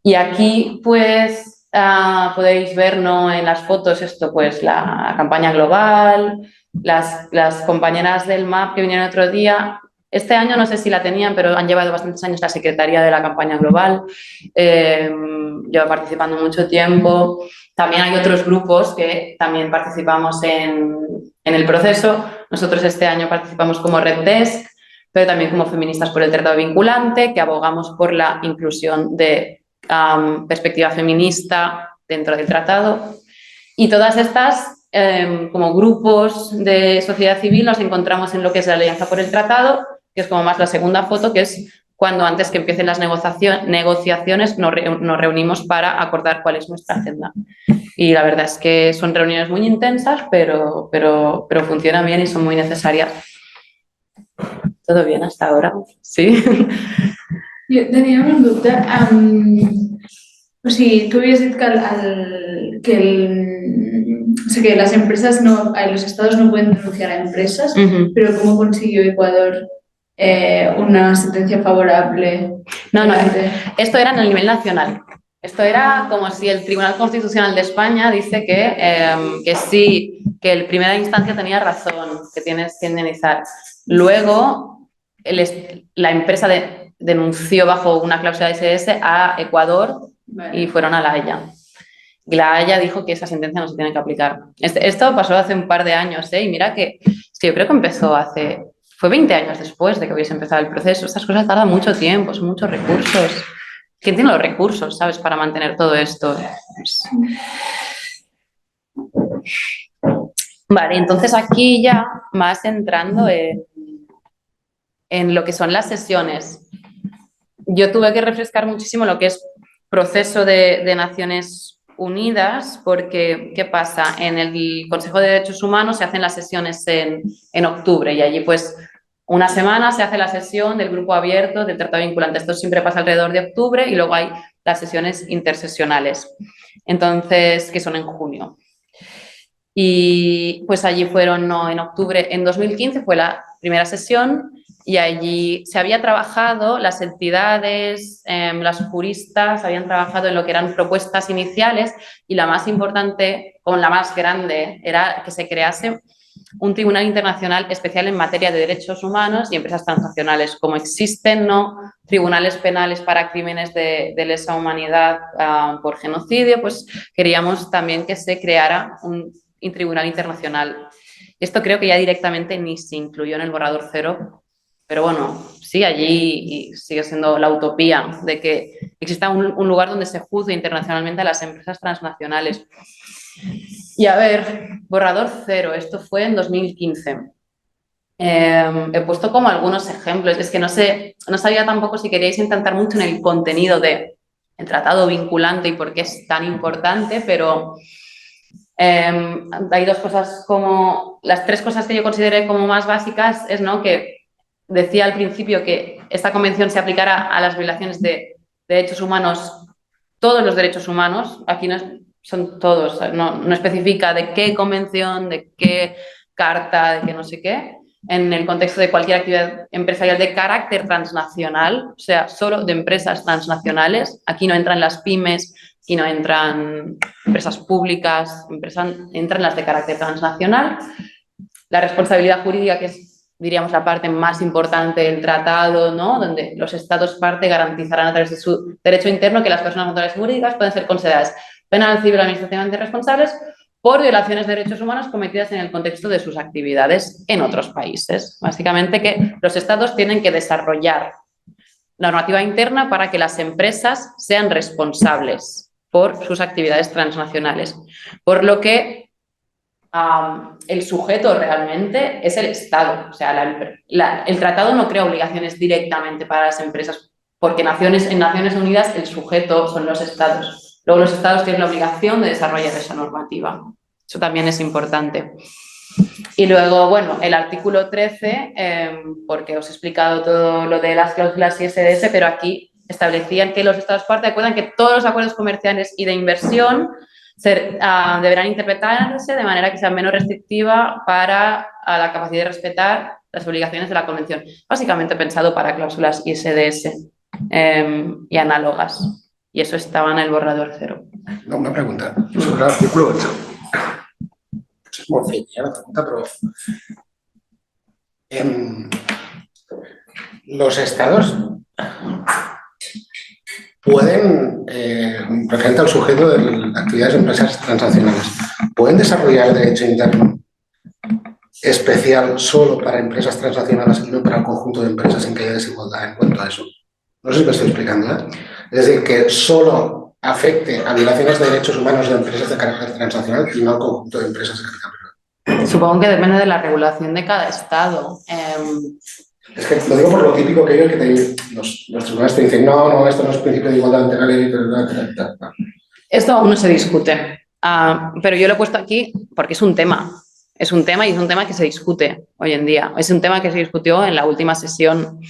Y aquí, pues, podéis ver, ¿no?, en las fotos esto, pues, la campaña global, las compañeras del MAP que vinieron otro día. Este año no sé si la tenían, pero han llevado bastantes años la secretaría de la campaña global. Llevo participando mucho tiempo. También hay otros grupos que también participamos en el proceso. Nosotros este año participamos como Red Desk, pero también como Feministas por el Tratado Vinculante, que abogamos por la inclusión de perspectiva feminista dentro del tratado. Y todas estas, como grupos de sociedad civil, nos encontramos en lo que es la Alianza por el Tratado, que es como más la segunda foto, que es cuando antes que empiecen las negociaciones nos reunimos para acordar cuál es nuestra agenda. Y la verdad es que son reuniones muy intensas, pero funcionan bien y son muy necesarias. ¿Todo bien hasta ahora? Sí. Jo tenia una dubte. O sigui, tu havies dit que las empresas los estados no pueden denunciar a empresas, pero ¿cómo consiguió Ecuador una sentencia favorable. No, esto era en el nivel nacional. Esto era como si el Tribunal Constitucional de España dice que sí, que en primera instancia tenía razón, que tienes que indemnizar. Luego, la empresa denunció bajo una cláusula de SDS a Ecuador y fueron a La Haya. Y La Haya dijo que esa sentencia no se tiene que aplicar. Esto pasó hace un par de años, y mira que es que yo creo que empezó fue 20 años después de que hubiese empezado el proceso. Estas cosas tardan mucho tiempo, son muchos recursos. ¿Quién tiene los recursos, sabes, para mantener todo esto? Vale, entonces aquí ya más entrando en lo que son las sesiones. Yo tuve que refrescar muchísimo lo que es proceso de Naciones Unidas, porque, ¿qué pasa? En el Consejo de Derechos Humanos se hacen las sesiones en octubre y allí pues una semana se hace la sesión del grupo abierto del tratado vinculante. Esto siempre pasa alrededor de octubre y luego hay las sesiones intersesionales, entonces, que son en junio. Y pues allí fueron, no, en octubre, en 2015 fue la primera sesión y allí se había trabajado, las entidades, las juristas habían trabajado en lo que eran propuestas iniciales y la más importante, o la más grande, era que se crease un tribunal internacional especial en materia de derechos humanos y empresas transnacionales. Como existen, ¿no?, tribunales penales para crímenes de lesa humanidad por genocidio, pues queríamos también que se creara un tribunal internacional. Esto creo que ya directamente ni se incluyó en el borrador cero, pero bueno, sí, allí sigue siendo la utopía de que exista un lugar donde se juzgue internacionalmente a las empresas transnacionales. Y a ver, borrador cero, esto fue en 2015. He puesto como algunos ejemplos, es que no sabía tampoco si queríais intentar mucho en el contenido del tratado vinculante y por qué es tan importante, pero hay dos cosas como, las tres cosas que yo consideré como más básicas es, ¿no?, que decía al principio que esta convención se aplicará a las violaciones de derechos humanos, todos los derechos humanos, aquí no son todos, no especifica de qué convención, de qué carta, de qué no sé qué, en el contexto de cualquier actividad empresarial de carácter transnacional, o sea, solo de empresas transnacionales. Aquí no entran las pymes, aquí no entran empresas públicas, entran las de carácter transnacional. La responsabilidad jurídica, que es, diríamos, la parte más importante del tratado, ¿no?, donde los Estados parte garantizarán a través de su derecho interno que las personas naturales jurídicas pueden ser consideradas penal, civil o administrativamente responsables por violaciones de derechos humanos cometidas en el contexto de sus actividades en otros países. Básicamente que los Estados tienen que desarrollar normativa interna para que las empresas sean responsables por sus actividades transnacionales, por lo que el sujeto realmente es el Estado. O sea, el tratado no crea obligaciones directamente para las empresas, porque en Naciones Unidas el sujeto son los Estados. Luego los Estados tienen la obligación de desarrollar esa normativa. Eso también es importante. Y luego, bueno, el artículo 13, porque os he explicado todo lo de las cláusulas ISDS, pero aquí establecían que los Estados parte acuerdan que todos los acuerdos comerciales y de inversión deberán interpretarse de manera que sea menos restrictiva para la capacidad de respetar las obligaciones de la Convención. Básicamente pensado para cláusulas ISDS y análogas. Y eso estaba en el borrador cero. No, una pregunta sobre el artículo 8. Es muy sencilla la pregunta, pero los estados pueden, referente al sujeto de actividades de empresas transnacionales, ¿pueden desarrollar el derecho interno especial solo para empresas transnacionales y no para el conjunto de empresas en que haya desigualdad en cuanto a eso? No sé si me estoy explicando, ¿eh? Es decir, que solo afecte a violaciones de derechos humanos de empresas de carácter transnacional y no al conjunto de empresas de carácter privado. Supongo que depende de la regulación de cada estado. Es que lo digo por lo típico que ellos, que los tribunales te dicen no, esto no es principio de igualdad ante la ley, tal. Esto aún no se discute, pero yo lo he puesto aquí porque es un tema. Es un tema y es un tema que se discute hoy en día. Es un tema que se discutió en la última sesión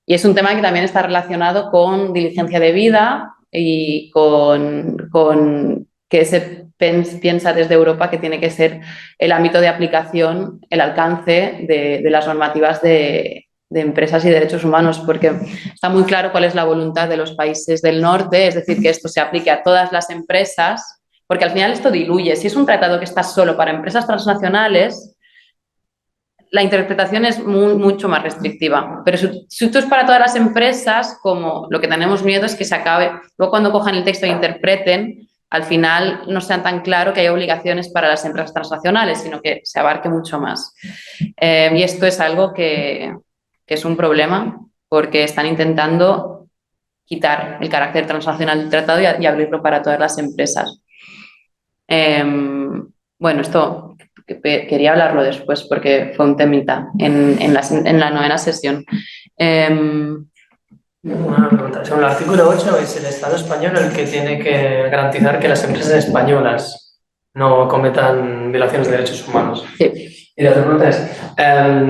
y es un tema que también está relacionado con diligencia debida y con que se piensa desde Europa que tiene que ser el ámbito de aplicación, el alcance de las normativas de empresas y derechos humanos, porque está muy claro cuál es la voluntad de los países del norte, es decir, que esto se aplique a todas las empresas, porque al final esto diluye. Si es un tratado que está solo para empresas transnacionales, la interpretación es mucho más restrictiva. Pero si esto es para todas las empresas, como lo que tenemos miedo es que se acabe, luego cuando cojan el texto e interpreten, al final no sean tan claro que hay obligaciones para las empresas transnacionales, sino que se abarque mucho más. Y esto es algo que es un problema, porque están intentando quitar el carácter transnacional del tratado y abrirlo para todas las empresas. Bueno, esto quería hablarlo después porque fue un temita en la novena sesión. Una pregunta. Según el artículo 8, es el Estado español el que tiene que garantizar que las empresas españolas no cometan violaciones de derechos humanos. Sí. Y la otra pregunta es,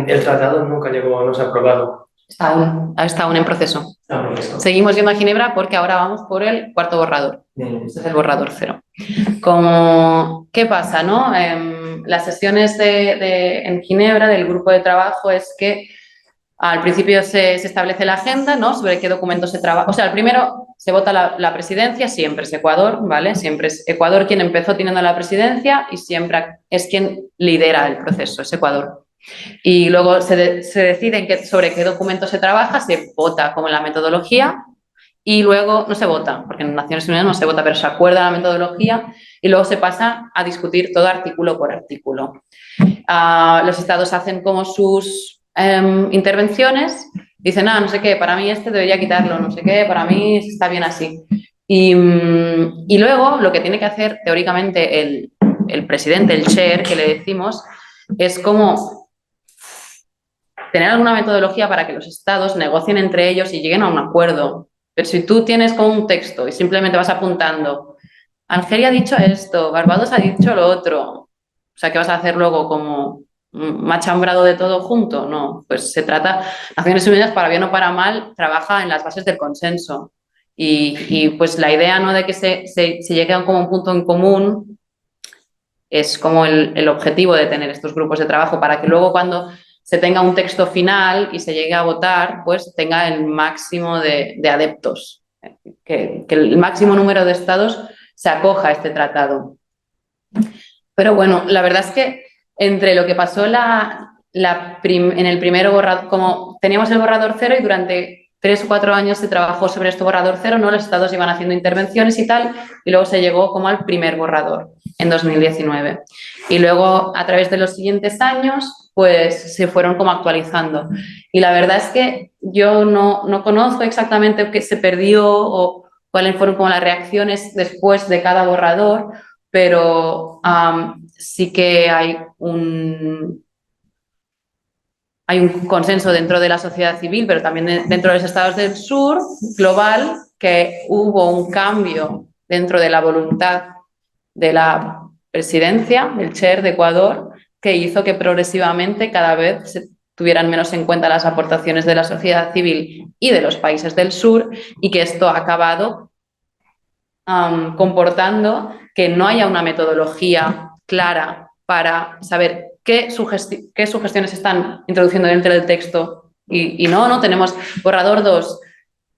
el tratado nunca llegó, no se ha aprobado. Está aún en proceso. Seguimos yendo a Ginebra porque ahora vamos por el cuarto borrador. Este es el borrador 0. ¿Qué pasa, no? Las sesiones en Ginebra del grupo de trabajo es que al principio se establece la agenda, ¿no? Sobre qué documentos se trabaja. O sea, el primero se vota la presidencia, siempre es Ecuador, ¿vale? Siempre es Ecuador quien empezó teniendo la presidencia y siempre es quien lidera el proceso, es Ecuador. Y luego se decide sobre qué documento se trabaja, se vota como la metodología y luego no se vota, porque en Naciones Unidas no se vota, pero se acuerda la metodología y luego se pasa a discutir todo artículo por artículo. Los estados hacen como sus intervenciones, dicen, no sé qué, para mí este debería quitarlo, no sé qué, para mí está bien así. Y luego lo que tiene que hacer teóricamente el presidente, el chair, que le decimos, es como tener alguna metodología para que los estados negocien entre ellos y lleguen a un acuerdo. Pero si tú tienes como un texto y simplemente vas apuntando, Argelia ha dicho esto, Barbados ha dicho lo otro, o sea, ¿qué vas a hacer luego como machambrado de todo junto? No, pues se trata, Naciones Unidas, para bien o para mal, trabaja en las bases del consenso. Y pues la idea, ¿no?, de que se llegue a como un punto en común es como el objetivo de tener estos grupos de trabajo, para que luego cuando se tenga un texto final y se llegue a votar, pues tenga el máximo de adeptos, que el máximo número de estados se acoja a este tratado. Pero bueno, la verdad es que entre lo que pasó en el primero borrador, como teníamos el borrador 0 y durante 3 o 4 años se trabajó sobre este borrador 0, ¿no? Los estados iban haciendo intervenciones y tal, y luego se llegó como al primer borrador en 2019. Y luego, a través de los siguientes años, pues se fueron como actualizando. Y la verdad es que yo no conozco exactamente qué se perdió o cuáles fueron como las reacciones después de cada borrador, pero sí que hay un consenso dentro de la sociedad civil, pero también dentro de los estados del sur global, que hubo un cambio dentro de la voluntad de la presidencia, del chair de Ecuador, que hizo que progresivamente cada vez se tuvieran menos en cuenta las aportaciones de la sociedad civil y de los países del sur, y que esto ha acabado comportando que no haya una metodología clara para saber qué sugestiones están introduciendo dentro del texto y no tenemos borrador 2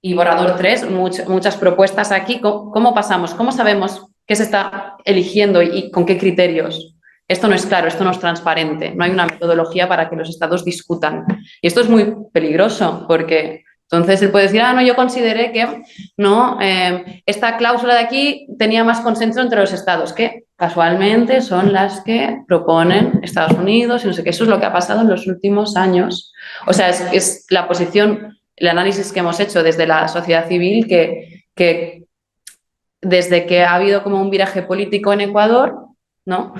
y borrador 3, muchas propuestas aquí. ¿Cómo pasamos? ¿Cómo sabemos qué se está eligiendo y con qué criterios? Esto no es claro, esto no es transparente, no hay una metodología para que los estados discutan. Y esto es muy peligroso porque entonces él puede decir, no, yo consideré que no, esta cláusula de aquí tenía más consenso entre los estados, que casualmente son las que proponen Estados Unidos y no sé qué. Eso es lo que ha pasado en los últimos años. O sea, es la posición, el análisis que hemos hecho desde la sociedad civil, que desde que ha habido como un viraje político en Ecuador, ¿no?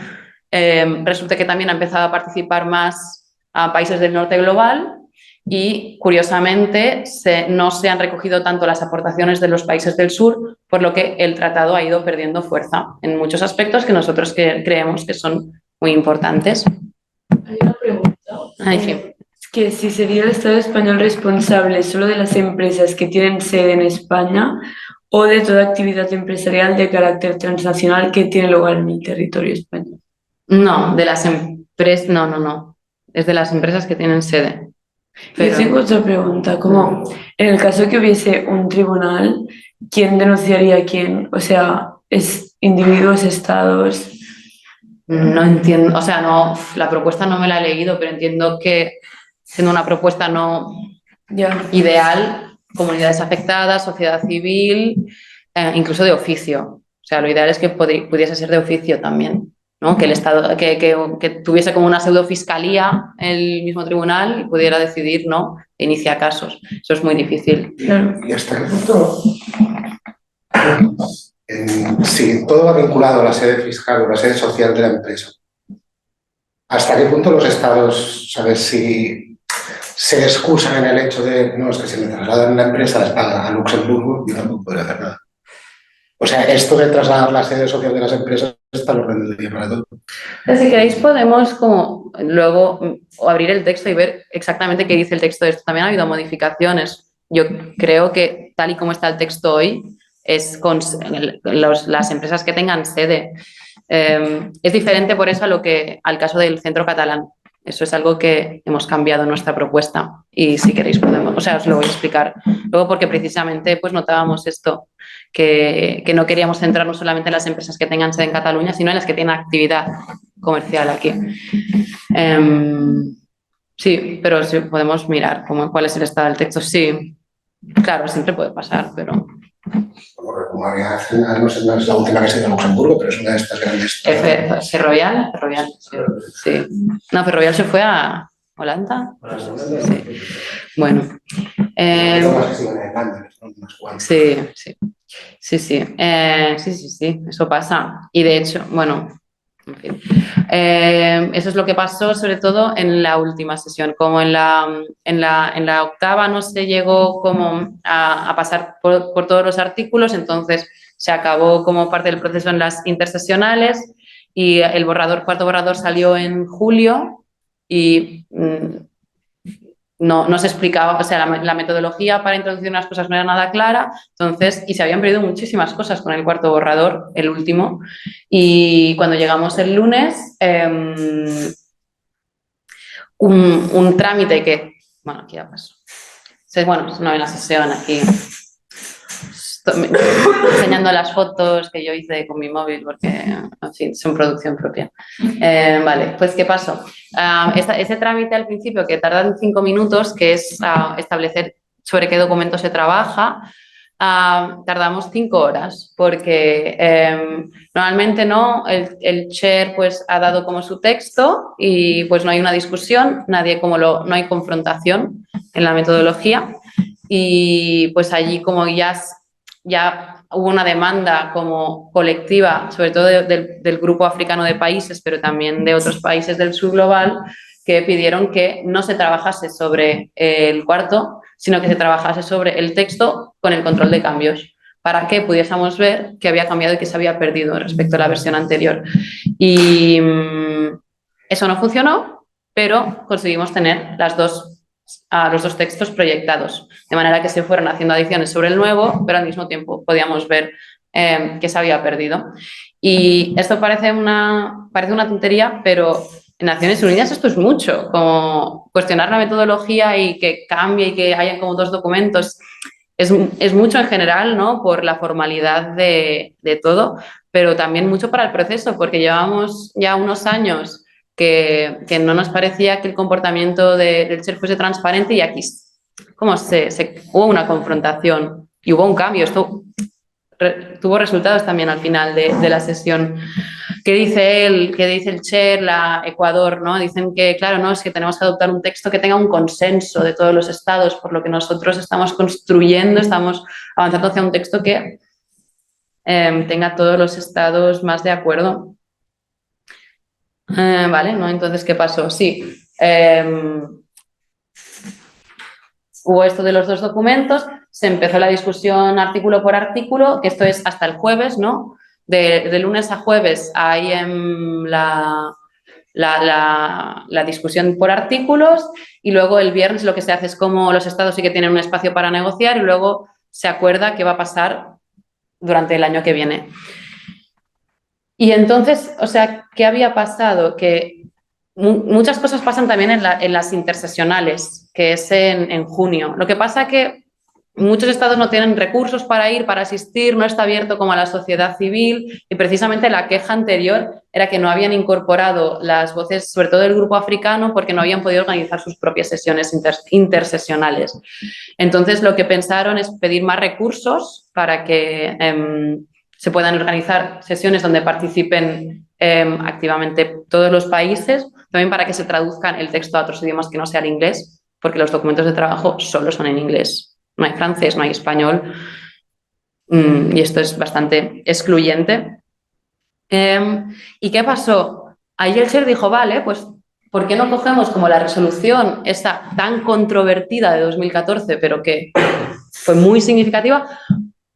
Resulta que también ha empezado a participar más a países del norte global y, curiosamente, no se han recogido tanto las aportaciones de los países del sur, por lo que el tratado ha ido perdiendo fuerza en muchos aspectos que nosotros creemos que son muy importantes. Hay una pregunta. Sí. Que si sería el Estado español responsable solo de las empresas que tienen sede en España o de toda actividad empresarial de carácter transnacional que tiene lugar en el territorio español. No, de las empresas, no. Es de las empresas que tienen sede. Pero- Yo tengo otra pregunta, como en el caso que hubiese un tribunal, ¿quién denunciaría a quién? O sea, ¿es individuos, estados? No entiendo, o sea, no, la propuesta no me la he leído, pero entiendo que siendo una propuesta no Ya. ideal, comunidades afectadas, sociedad civil, incluso de oficio. O sea, lo ideal es que pudiese ser de oficio también, ¿no? Que el Estado, que tuviese como una pseudo fiscalía el mismo tribunal y pudiera decidir, ¿no? E inicia casos. Eso es muy difícil. Claro. ¿Y hasta qué punto? Sí, todo va vinculado a la sede fiscal o la sede social de la empresa. ¿Hasta qué punto los estados, sabes, si se excusan en el hecho de, no, es que si me trasladan la empresa a Luxemburgo, yo no podría hacer nada? O sea, esto de trasladar la sede social de las empresas está al orden del día para todo. Si queréis podemos como luego abrir el texto y ver exactamente qué dice el texto de esto. También ha habido modificaciones. Yo creo que tal y como está el texto hoy, es con las empresas que tengan sede. Es diferente por eso al caso del centro catalán. Eso es algo que hemos cambiado en nuestra propuesta y si queréis podemos, o sea, os lo voy a explicar. Luego porque precisamente pues notábamos esto, que no queríamos centrarnos solamente en las empresas que tengan sede en Cataluña, sino en las que tienen actividad comercial aquí. Sí, pero sí, podemos mirar cuál es el estado del texto. Sí, claro, siempre puede pasar, pero... Como había, no sé, no es la última que se dio en Luxemburgo, pero es una de estas grandes. Ferrovial, sí. No, Ferrovial se fue a Holanda. Sí. Bueno. Sí. Sí, eso pasa. Y de hecho, bueno, en fin. Eso es lo que pasó sobre todo en la última sesión. Como en la octava no se llegó como a pasar por todos los artículos, entonces se acabó como parte del proceso en las intersesionales y el cuarto borrador salió en julio y no se explicaba, o sea, la metodología para introducir unas cosas no era nada clara, entonces, y se habían perdido muchísimas cosas con el cuarto borrador, el último, y cuando llegamos el lunes, un trámite que, bueno, aquí ya pasó. Bueno, es una buena sesión aquí. Estoy enseñando las fotos que yo hice con mi móvil porque, en fin, son producción propia. Vale, pues ¿qué pasó? Ese trámite al principio que tarda 5 minutos, que es establecer sobre qué documento se trabaja, tardamos 5 horas porque normalmente no, el chair pues ha dado como su texto y pues no hay una discusión, no hay confrontación en la metodología y pues allí como ya hubo una demanda como colectiva, sobre todo del grupo africano de países, pero también de otros países del sur global, que pidieron que no se trabajase sobre el cuarto, sino que se trabajase sobre el texto con el control de cambios, para que pudiésemos ver qué había cambiado y qué se había perdido respecto a la versión anterior. Y eso no funcionó, pero conseguimos tener los dos textos proyectados, de manera que se fueron haciendo adiciones sobre el nuevo, pero al mismo tiempo podíamos ver qué se había perdido. Y esto parece una tontería, pero en Naciones Unidas esto es mucho, como cuestionar la metodología y que cambie y que haya como 2 documentos. Es mucho en general, ¿no? Por la formalidad de todo, pero también mucho para el proceso, porque llevamos ya unos años que no nos parecía que el comportamiento del chair fuese transparente y aquí como hubo una confrontación y hubo un cambio. Esto tuvo resultados también al final de la sesión. ¿Qué dice él? ¿Qué dice el chair? Ecuador, ¿no? Dicen que, claro, no, es que tenemos que adoptar un texto que tenga un consenso de todos los estados, por lo que nosotros estamos construyendo, estamos avanzando hacia un texto que tenga todos los estados más de acuerdo. Vale, ¿no? Entonces, ¿qué pasó? Sí. Hubo esto de los 2 documentos, se empezó la discusión artículo por artículo, que esto es hasta el jueves, ¿no? De lunes a jueves hay la discusión por artículos y luego el viernes lo que se hace es como los estados sí que tienen un espacio para negociar y luego se acuerda qué va a pasar durante el año que viene. Y entonces, o sea, ¿qué había pasado? Que muchas cosas pasan también en las intersesionales, que es en junio. Lo que pasa que muchos estados no tienen recursos para ir, para asistir, no está abierto como a la sociedad civil y precisamente la queja anterior era que no habían incorporado las voces, sobre todo del grupo africano, porque no habían podido organizar sus propias sesiones intersesionales. Entonces, lo que pensaron es pedir más recursos para que se puedan organizar sesiones donde participen activamente todos los países, también para que se traduzcan el texto a otros idiomas que no sea el inglés, porque los documentos de trabajo solo son en inglés. No hay francés, no hay español, y esto es bastante excluyente. ¿Y qué pasó? Ahí el SER dijo, vale, pues ¿por qué no cogemos como la resolución esta tan controvertida de 2014, pero que fue muy significativa?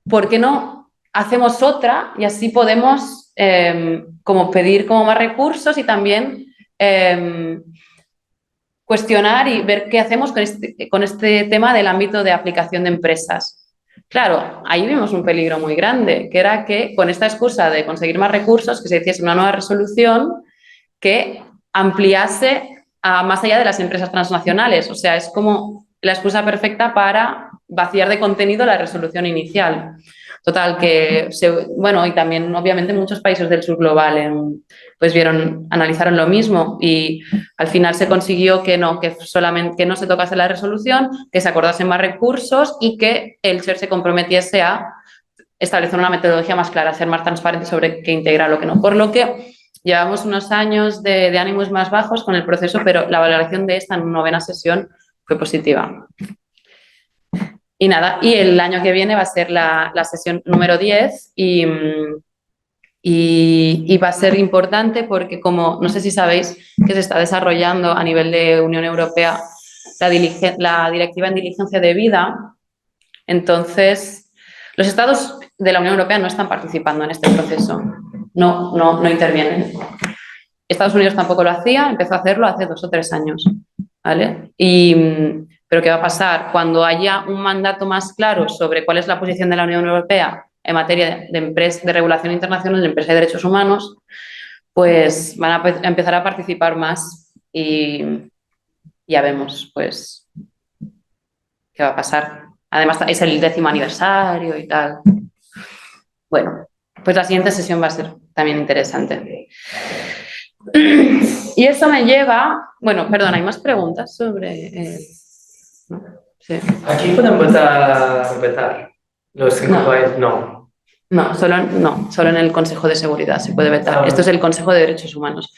¿Por qué no hacemos otra y así podemos como pedir como más recursos y también cuestionar y ver qué hacemos con este tema del ámbito de aplicación de empresas? Claro, ahí vimos un peligro muy grande, que era que con esta excusa de conseguir más recursos, que se hiciese una nueva resolución que ampliase más allá de las empresas transnacionales. O sea, es como la excusa perfecta para vaciar de contenido la resolución inicial. Total, que bueno, y también obviamente muchos países del sur global pues analizaron lo mismo y al final se consiguió que no se tocase la resolución, que se acordasen más recursos y que el SER se comprometiese a establecer una metodología más clara, ser más transparente sobre qué integra lo que no. Por lo que llevamos unos años de ánimos más bajos con el proceso, pero la valoración de esta 9ª sesión fue positiva. Y nada, y el año que viene va a ser la sesión número 10 y va a ser importante porque, como no sé si sabéis, que se está desarrollando a nivel de Unión Europea la Directiva en Diligencia de Vida. Entonces, los estados de la Unión Europea no están participando en este proceso, no intervienen. Estados Unidos tampoco lo hacía, empezó a hacerlo hace 2 o 3 años, ¿vale? Pero ¿qué va a pasar? Cuando haya un mandato más claro sobre cuál es la posición de la Unión Europea en materia de regulación internacional de empresa y derechos humanos, pues van a empezar a participar más y ya vemos, pues, qué va a pasar. Además, es el 10º aniversario y tal. Bueno, pues la siguiente sesión va a ser también interesante. Y eso me lleva... Bueno, perdón, ¿hay más preguntas sobre...? ¿No? Sí. ¿Aquí pueden vetar los 5 países? No. No, solo en el Consejo de Seguridad se puede vetar. Esto es el Consejo de Derechos Humanos,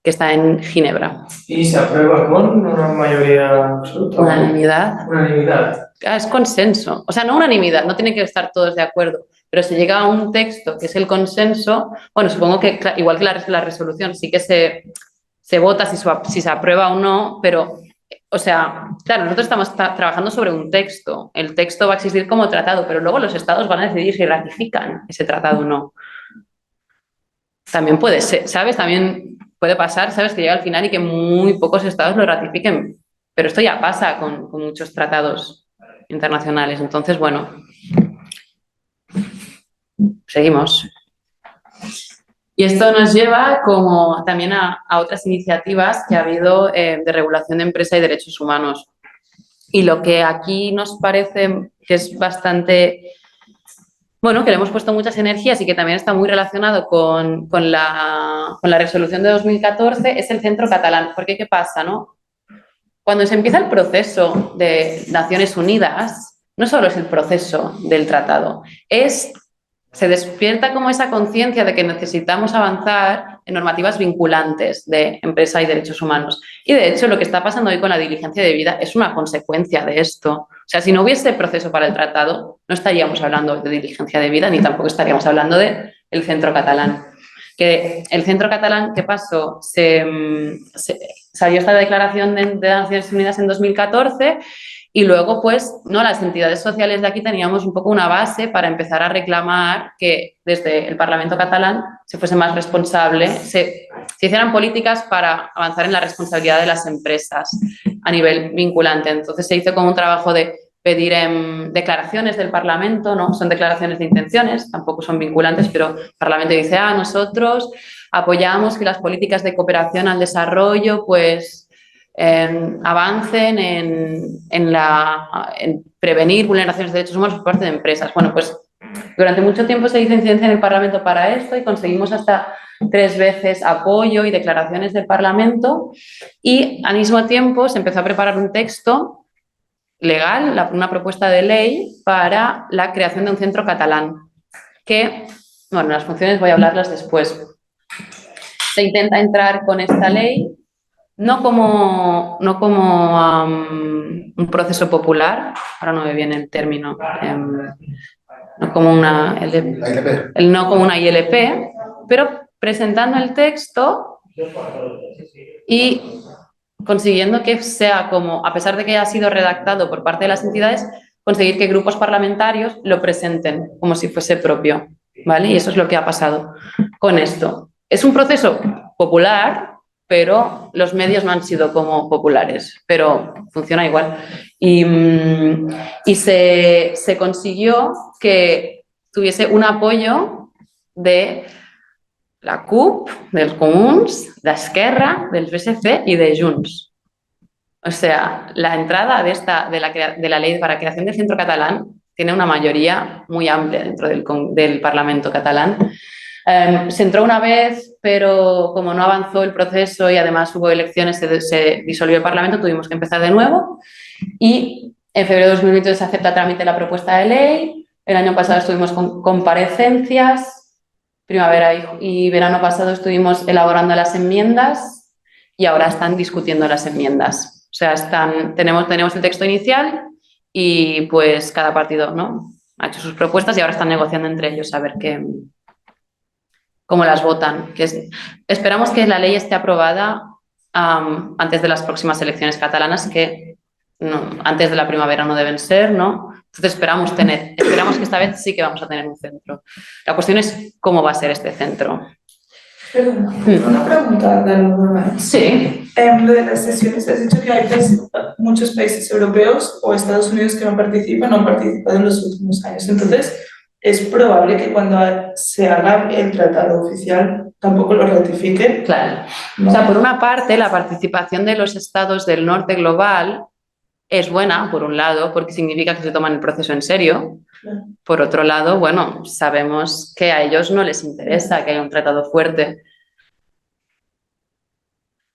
que está en Ginebra. ¿Y se aprueba con una mayoría absoluta? ¿Unanimidad? Unanimidad. Es consenso. O sea, no unanimidad, no tienen que estar todos de acuerdo, pero se llega a un texto que es el consenso. Bueno, supongo que igual que la resolución, sí que se vota si se aprueba o no, pero... O sea, claro, nosotros estamos trabajando sobre un texto. El texto va a existir como tratado, pero luego los estados van a decidir si ratifican ese tratado o no. También puede ser, ¿sabes? También puede pasar, ¿sabes? Que llega al final y que muy pocos estados lo ratifiquen. Pero esto ya pasa con muchos tratados internacionales. Entonces, bueno, seguimos. Y esto nos lleva como también a otras iniciativas que ha habido de regulación de empresa y derechos humanos. Y lo que aquí nos parece que es bastante, bueno, que le hemos puesto muchas energías y que también está muy relacionado con la resolución de 2014 es el Centro Catalán. Porque ¿qué pasa, no? Cuando se empieza el proceso de Naciones Unidas, no solo es el proceso del tratado, se despierta como esa conciencia de que necesitamos avanzar en normativas vinculantes de empresa y derechos humanos. Y de hecho, lo que está pasando hoy con la diligencia de vida es una consecuencia de esto. O sea, si no hubiese proceso para el tratado, no estaríamos hablando de diligencia de vida ni tampoco estaríamos hablando del Centro Catalán. Que el Centro Catalán, ¿qué pasó? Salió esta declaración de Naciones Unidas en 2014 y luego, pues, ¿no? Las entidades sociales de aquí teníamos un poco una base para empezar a reclamar que desde el Parlamento catalán se fuese más responsable, se hicieran políticas para avanzar en la responsabilidad de las empresas a nivel vinculante. Entonces se hizo como un trabajo de pedir declaraciones del Parlamento, ¿no? Son declaraciones de intenciones, tampoco son vinculantes, pero el Parlamento dice, nosotros apoyamos que las políticas de cooperación al desarrollo pues avancen en prevenir vulneraciones de derechos humanos por parte de empresas. Bueno, pues durante mucho tiempo se hizo incidencia en el Parlamento para esto y conseguimos hasta 3 veces apoyo y declaraciones del Parlamento, y al mismo tiempo se empezó a preparar un texto legal, una propuesta de ley para la creación de un centro catalán, que, bueno, las funciones voy a hablarlas después. Se intenta entrar con esta ley no como un proceso popular, ahora no me viene el término, no como una ILP, pero presentando el texto y consiguiendo que sea como, a pesar de que haya sido redactado por parte de las entidades, conseguir que grupos parlamentarios lo presenten como si fuese propio, ¿vale? Y eso es lo que ha pasado con esto. Es un proceso popular, pero los medios no han sido como populares, pero funciona igual. Y se consiguió que tuviese un apoyo de la CUP, dels Comuns, d'Esquerra, del PSC y de Junts. O sea, la entrada de la ley para creación del centro catalán tiene una mayoría muy amplia dentro del Parlamento catalán. Se entró una vez, pero como no avanzó el proceso y además hubo elecciones, se disolvió el Parlamento, tuvimos que empezar de nuevo. Y en febrero de 2022 se acepta a trámite la propuesta de ley. El año pasado estuvimos con comparecencias. Primavera y verano pasado estuvimos elaborando las enmiendas y ahora están discutiendo las enmiendas. O sea, tenemos el texto inicial y pues cada partido, ¿no?, ha hecho sus propuestas y ahora están negociando entre ellos a ver cómo las votan. Esperamos que la ley esté aprobada antes de las próximas elecciones catalanas, que antes de la primavera no deben ser, ¿no? Entonces esperamos que esta vez sí que vamos a tener un centro. La cuestión es cómo va a ser este centro. Perdona, una pregunta de alguna. Sí. Lo de las sesiones, has dicho que hay muchos países europeos o Estados Unidos que no han participado en los últimos años. Entonces, es probable que cuando se haga el tratado oficial tampoco lo ratifiquen. Claro. ¿No? O sea, por una parte, la participación de los estados del norte global es buena, por un lado, porque significa que se toman el proceso en serio. Claro. Por otro lado, bueno, sabemos que a ellos no les interesa que haya un tratado fuerte.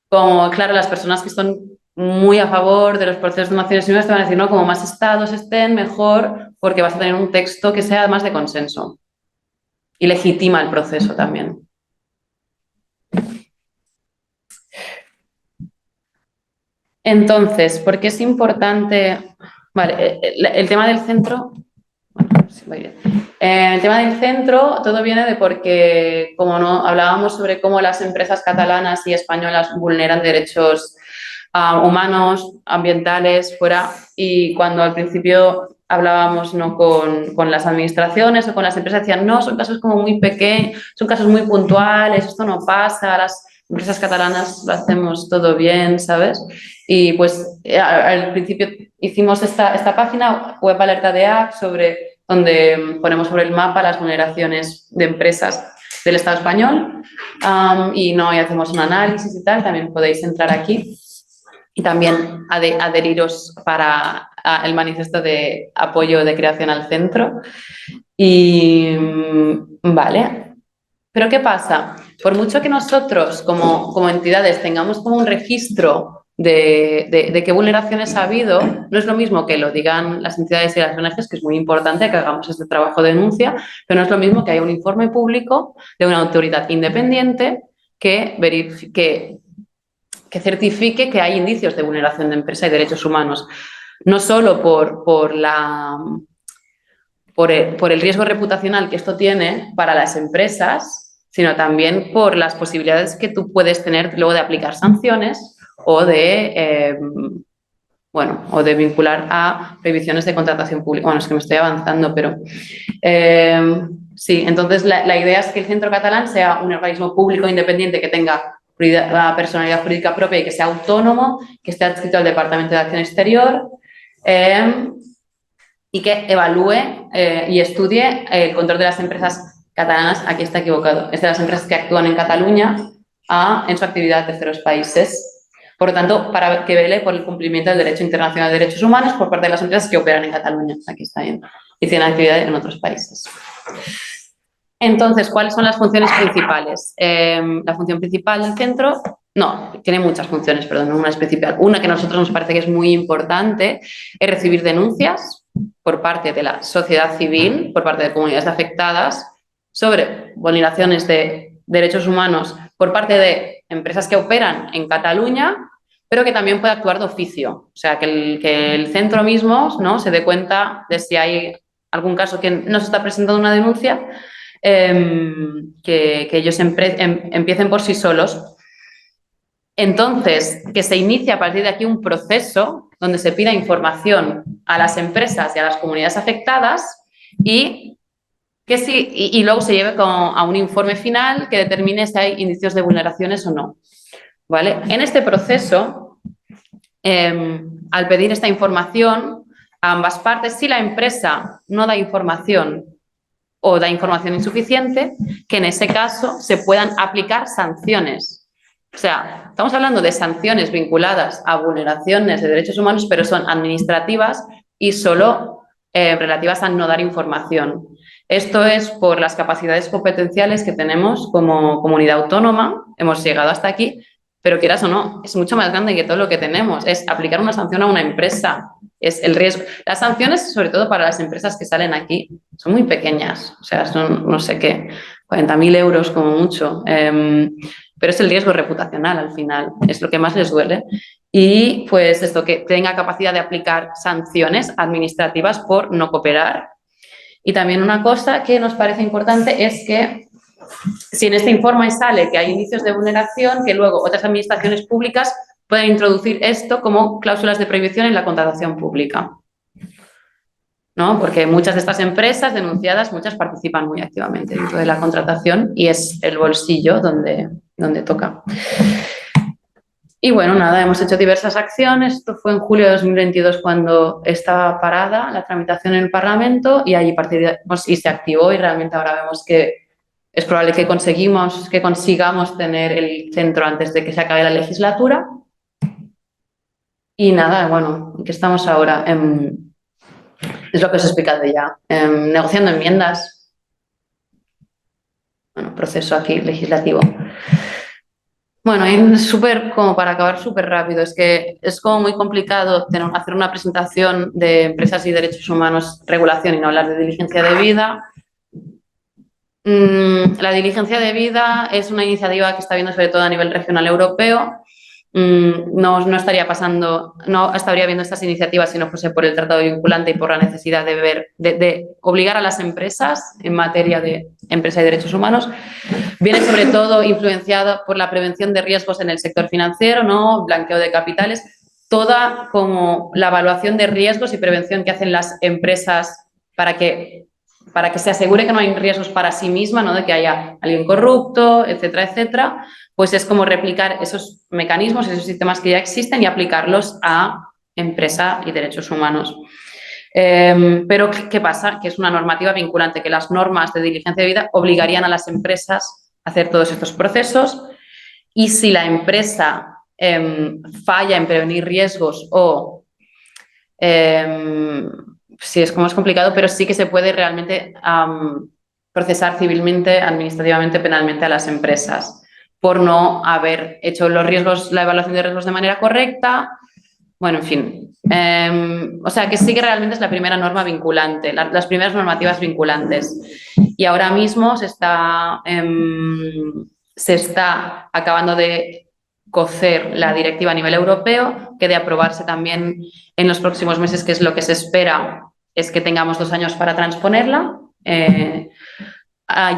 Como, claro, las personas que están muy a favor de los procesos de Naciones Unidas te van a decir, no, como más estados estén, mejor, porque vas a tener un texto que sea más de consenso y legitima el proceso también. Entonces, ¿por qué es importante? Vale, el tema del centro. Bueno, sí, muy bien. El tema del centro, todo viene de porque, como no hablábamos sobre cómo las empresas catalanas y españolas vulneran derechos humanos, ambientales, fuera, y cuando al principio hablábamos, ¿no?, con las administraciones o con las empresas, decían, no, son casos como muy pequeños, son casos muy puntuales, esto no pasa, las empresas catalanas lo hacemos todo bien, ¿sabes? Y pues al principio hicimos esta página web alerta de AC donde ponemos sobre el mapa las vulneraciones de empresas del Estado español y hacemos un análisis y tal, también podéis entrar aquí y también adheriros para el manifiesto de apoyo de creación al centro. Y vale, pero ¿qué pasa? Por mucho que nosotros como entidades tengamos como un registro de qué vulneraciones ha habido, no es lo mismo que lo digan las entidades y las ONGs, que es muy importante que hagamos este trabajo de denuncia, pero no es lo mismo que haya un informe público de una autoridad independiente que certifique que hay indicios de vulneración de empresa y derechos humanos, no solo por el riesgo reputacional que esto tiene para las empresas, sino también por las posibilidades que tú puedes tener luego de aplicar sanciones o de vincular a prohibiciones de contratación pública. Bueno, es que me estoy avanzando, pero sí, entonces la idea es que el Centro Catalán sea un organismo público independiente que tenga personalidad jurídica propia y que sea autónomo, que esté adscrito al Departamento de Acción Exterior y que evalúe y estudie el control de las empresas catalanas. Aquí está equivocado, es de las empresas que actúan en Cataluña en su actividad de terceros países. Por lo tanto, para que vele por el cumplimiento del derecho internacional de derechos humanos por parte de las empresas que operan en Cataluña. Aquí está bien. Y tienen actividad en otros países. Entonces, ¿cuáles son las funciones principales? La función principal del centro, no, tiene muchas funciones, perdón, no una es principal. Una que a nosotros nos parece que es muy importante es recibir denuncias por parte de la sociedad civil, por parte de comunidades afectadas, sobre vulneraciones de derechos humanos por parte de empresas que operan en Cataluña, pero que también puede actuar de oficio. O sea, que el centro mismo, ¿no?, se dé cuenta de si hay algún caso que no se está presentando una denuncia, que ellos empiecen por sí solos. Entonces, que se inicie a partir de aquí un proceso donde se pida información a las empresas y a las comunidades afectadas y luego se lleve a un informe final que determine si hay indicios de vulneraciones o no. ¿Vale? En este proceso, al pedir esta información a ambas partes, si la empresa no da información o da información insuficiente, que en ese caso se puedan aplicar sanciones. O sea, estamos hablando de sanciones vinculadas a vulneraciones de derechos humanos, pero son administrativas y solo relativas a no dar información. Esto es por las capacidades competenciales que tenemos como comunidad autónoma. Hemos llegado hasta aquí, pero quieras o no, es mucho más grande que todo lo que tenemos. Es aplicar una sanción a una empresa, es el riesgo. Las sanciones, sobre todo para las empresas que salen aquí, son muy pequeñas. O sea, son, no sé qué, 40.000 euros como mucho. Pero es el riesgo reputacional al final, es lo que más les duele. Y pues esto, que tenga capacidad de aplicar sanciones administrativas por no cooperar. Y también una cosa que nos parece importante es que si en este informe sale que hay indicios de vulneración, que luego otras administraciones públicas pueden introducir esto como cláusulas de prohibición en la contratación pública, ¿no? Porque muchas de estas empresas denunciadas, muchas participan muy activamente dentro de la contratación y es el bolsillo donde toca. Y bueno, nada, hemos hecho diversas acciones. Esto fue en julio de 2022 cuando estaba parada la tramitación en el Parlamento y ahí y se activó y realmente ahora vemos que es probable que consigamos tener el centro antes de que se acabe la legislatura. Y nada, bueno, ¿en qué estamos ahora? Es lo que os he explicado ya. Negociando enmiendas. Bueno, proceso aquí legislativo. Bueno, como para acabar súper rápido, es que es como muy complicado hacer una presentación de empresas y derechos humanos, regulación y no hablar de diligencia de vida. La diligencia de vida es una iniciativa que está viendo sobre todo a nivel regional europeo. No estaría viendo estas iniciativas si no fuese por el tratado vinculante y por la necesidad de obligar a las empresas en materia de empresa y derechos humanos. Viene sobre todo influenciada por la prevención de riesgos en el sector financiero, ¿no? Blanqueo de capitales, toda como la evaluación de riesgos y prevención que hacen las empresas para que se asegure que no hay riesgos para sí misma, ¿no? De que haya alguien corrupto, etcétera, etcétera. Pues es como replicar esos mecanismos, esos sistemas que ya existen y aplicarlos a empresa y derechos humanos. Pero ¿qué pasa? Que es una normativa vinculante, que las normas de diligencia de vida obligarían a las empresas a hacer todos estos procesos y si la empresa falla en prevenir riesgos o... sí, es como es complicado, pero sí que se puede realmente procesar civilmente, administrativamente, penalmente a las empresas por no haber hecho la evaluación de riesgos de manera correcta. Bueno, en fin. O sea, que sí que realmente es la primera norma vinculante, las primeras normativas vinculantes. Y ahora mismo se está acabando de cocer la directiva a nivel europeo, que de aprobarse también en los próximos meses, que es lo que se espera, es que tengamos 2 años para transponerla.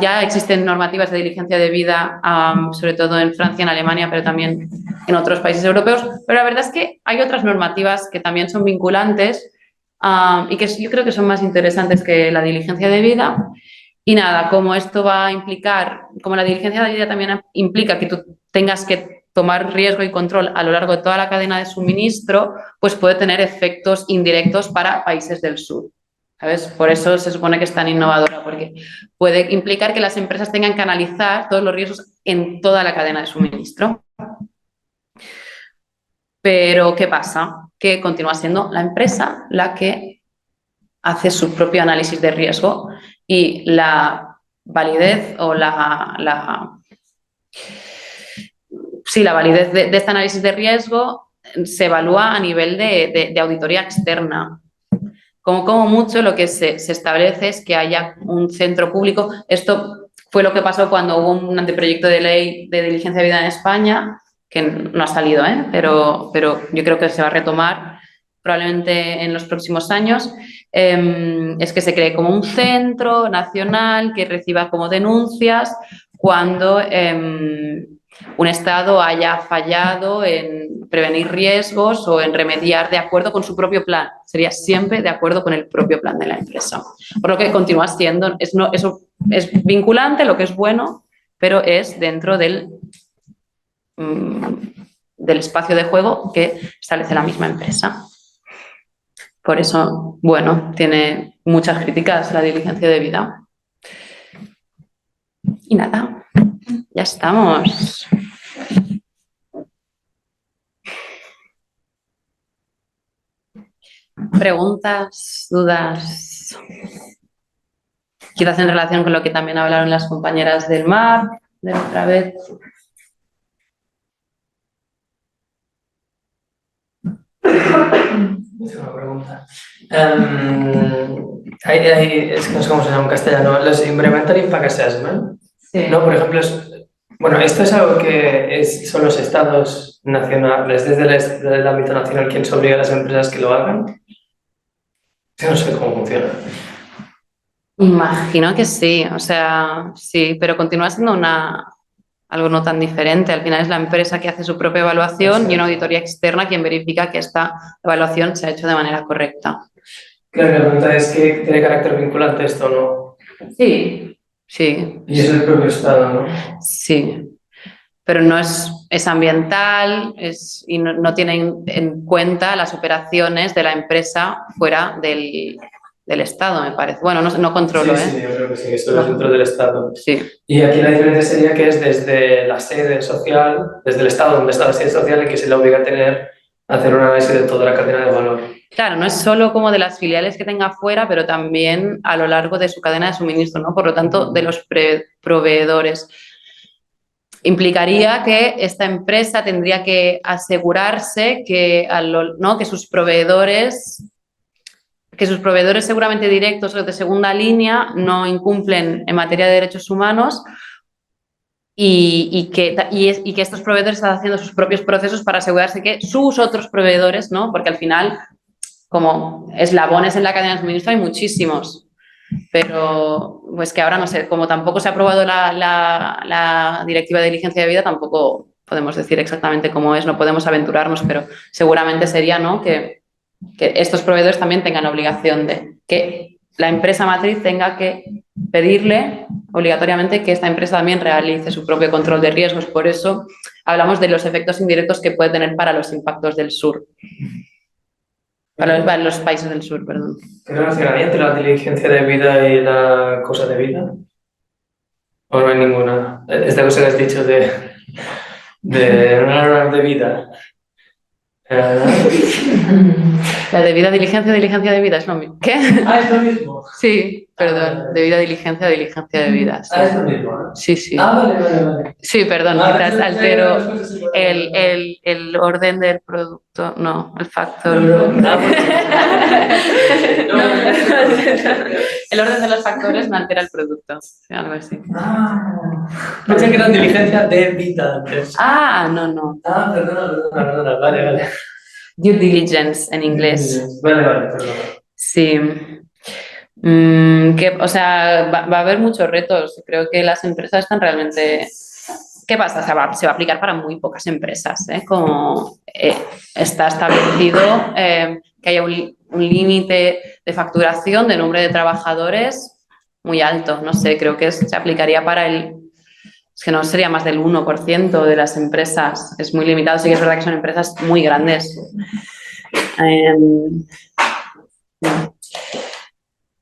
Ya existen normativas de diligencia de vida, sobre todo en Francia, en Alemania, pero también en otros países europeos. Pero la verdad es que hay otras normativas que también son vinculantes y que yo creo que son más interesantes que la diligencia de vida. Y nada, como esto va a implicar, como la diligencia de vida también implica que tú tengas que tomar riesgo y control a lo largo de toda la cadena de suministro, pues puede tener efectos indirectos para países del sur. ¿sabes? Por eso se supone que es tan innovadora, porque puede implicar que las empresas tengan que analizar todos los riesgos en toda la cadena de suministro. Pero, ¿qué pasa? Que continúa siendo la empresa la que hace su propio análisis de riesgo y la validez o la validez de este análisis de riesgo se evalúa a nivel de auditoría externa. Como mucho lo que se establece es que haya un centro público. Esto fue lo que pasó cuando hubo un anteproyecto de ley de diligencia de vida en España, que no ha salido, pero yo creo que se va a retomar probablemente en los próximos años. Es que se cree como un centro nacional que reciba como denuncias cuando un Estado haya fallado en prevenir riesgos o en remediar de acuerdo con su propio plan. Sería siempre de acuerdo con el propio plan de la empresa. Por lo que continúa siendo, eso es vinculante, lo que es bueno, pero es dentro del espacio de juego que establece la misma empresa. Por eso, bueno, tiene muchas críticas la diligencia de vida. Y nada, ya estamos. ¿Preguntas, dudas? Quizás en relación con lo que también hablaron las compañeras del MAP, de otra vez. Una pregunta. Es que no sé cómo se llama en castellano, los Implementary Impact Assessment. Sí. ¿No? Por ejemplo, esto es algo que son los estados nacionales, desde el ámbito nacional, quien se obliga a las empresas que lo hagan. Yo no sé cómo funciona. Imagino que sí, o sea, sí, pero continúa siendo algo no tan diferente. Al final es la empresa que hace su propia evaluación y una auditoría externa quien verifica que esta evaluación se ha hecho de manera correcta. Claro, la pregunta es que tiene carácter vinculante esto, ¿no? Sí, sí. Y es el propio Estado, ¿no? Sí, pero no es ambiental y no tiene en cuenta las operaciones de la empresa fuera del Estado, me parece. Bueno, no controlo, Sí, yo creo que sí, esto es dentro del Estado. Sí. Y aquí la diferencia sería que es desde la sede social, desde el Estado donde está la sede social, el que se le obliga a hacer un análisis de toda la cadena de valor. Claro, no es solo como de las filiales que tenga fuera, pero también a lo largo de su cadena de suministro, ¿no? Por lo tanto, de los proveedores. Implicaría que esta empresa tendría que asegurarse que sus proveedores seguramente directos o de segunda línea no incumplen en materia de derechos humanos y que estos proveedores están haciendo sus propios procesos para asegurarse que sus otros proveedores, ¿no? Porque al final, como eslabones en la cadena de suministro hay muchísimos, pero pues que ahora no sé, como tampoco se ha aprobado la directiva de diligencia de vida, tampoco podemos decir exactamente cómo es, no podemos aventurarnos, pero seguramente sería, ¿no?, que estos proveedores también tengan obligación de que la empresa matriz tenga que pedirle obligatoriamente que esta empresa también realice su propio control de riesgos. Por eso hablamos de los efectos indirectos que puede tener para los impactos del sur. Para los países del sur, perdón. ¿Qué relación hay entre la diligencia de vida y la cosa de vida? ¿O no hay ninguna? Esta cosa que has dicho de vida. La debida diligencia de vida es lo mismo. ¿Qué? Es lo mismo. Sí, perdón. Debida diligencia de vida. Sí. Es lo mismo, ¿no? Sí. Vale. Sí, perdón, quizás altero el orden del producto, no, el factor. El orden de los factores no altera el producto, algo así. Pensé que era diligencia de vida antes. No. Perdona, vale. Due diligence en inglés. Vale, perdón. Sí. O sea, va a haber muchos retos. Creo que las empresas están realmente... ¿Qué pasa? Se va a aplicar para muy pocas empresas, como está establecido que haya un límite de facturación de número de trabajadores muy alto. No sé, creo que se aplicaría para es que no sería más del 1% de las empresas. Es muy limitado. Sí que es verdad que son empresas muy grandes.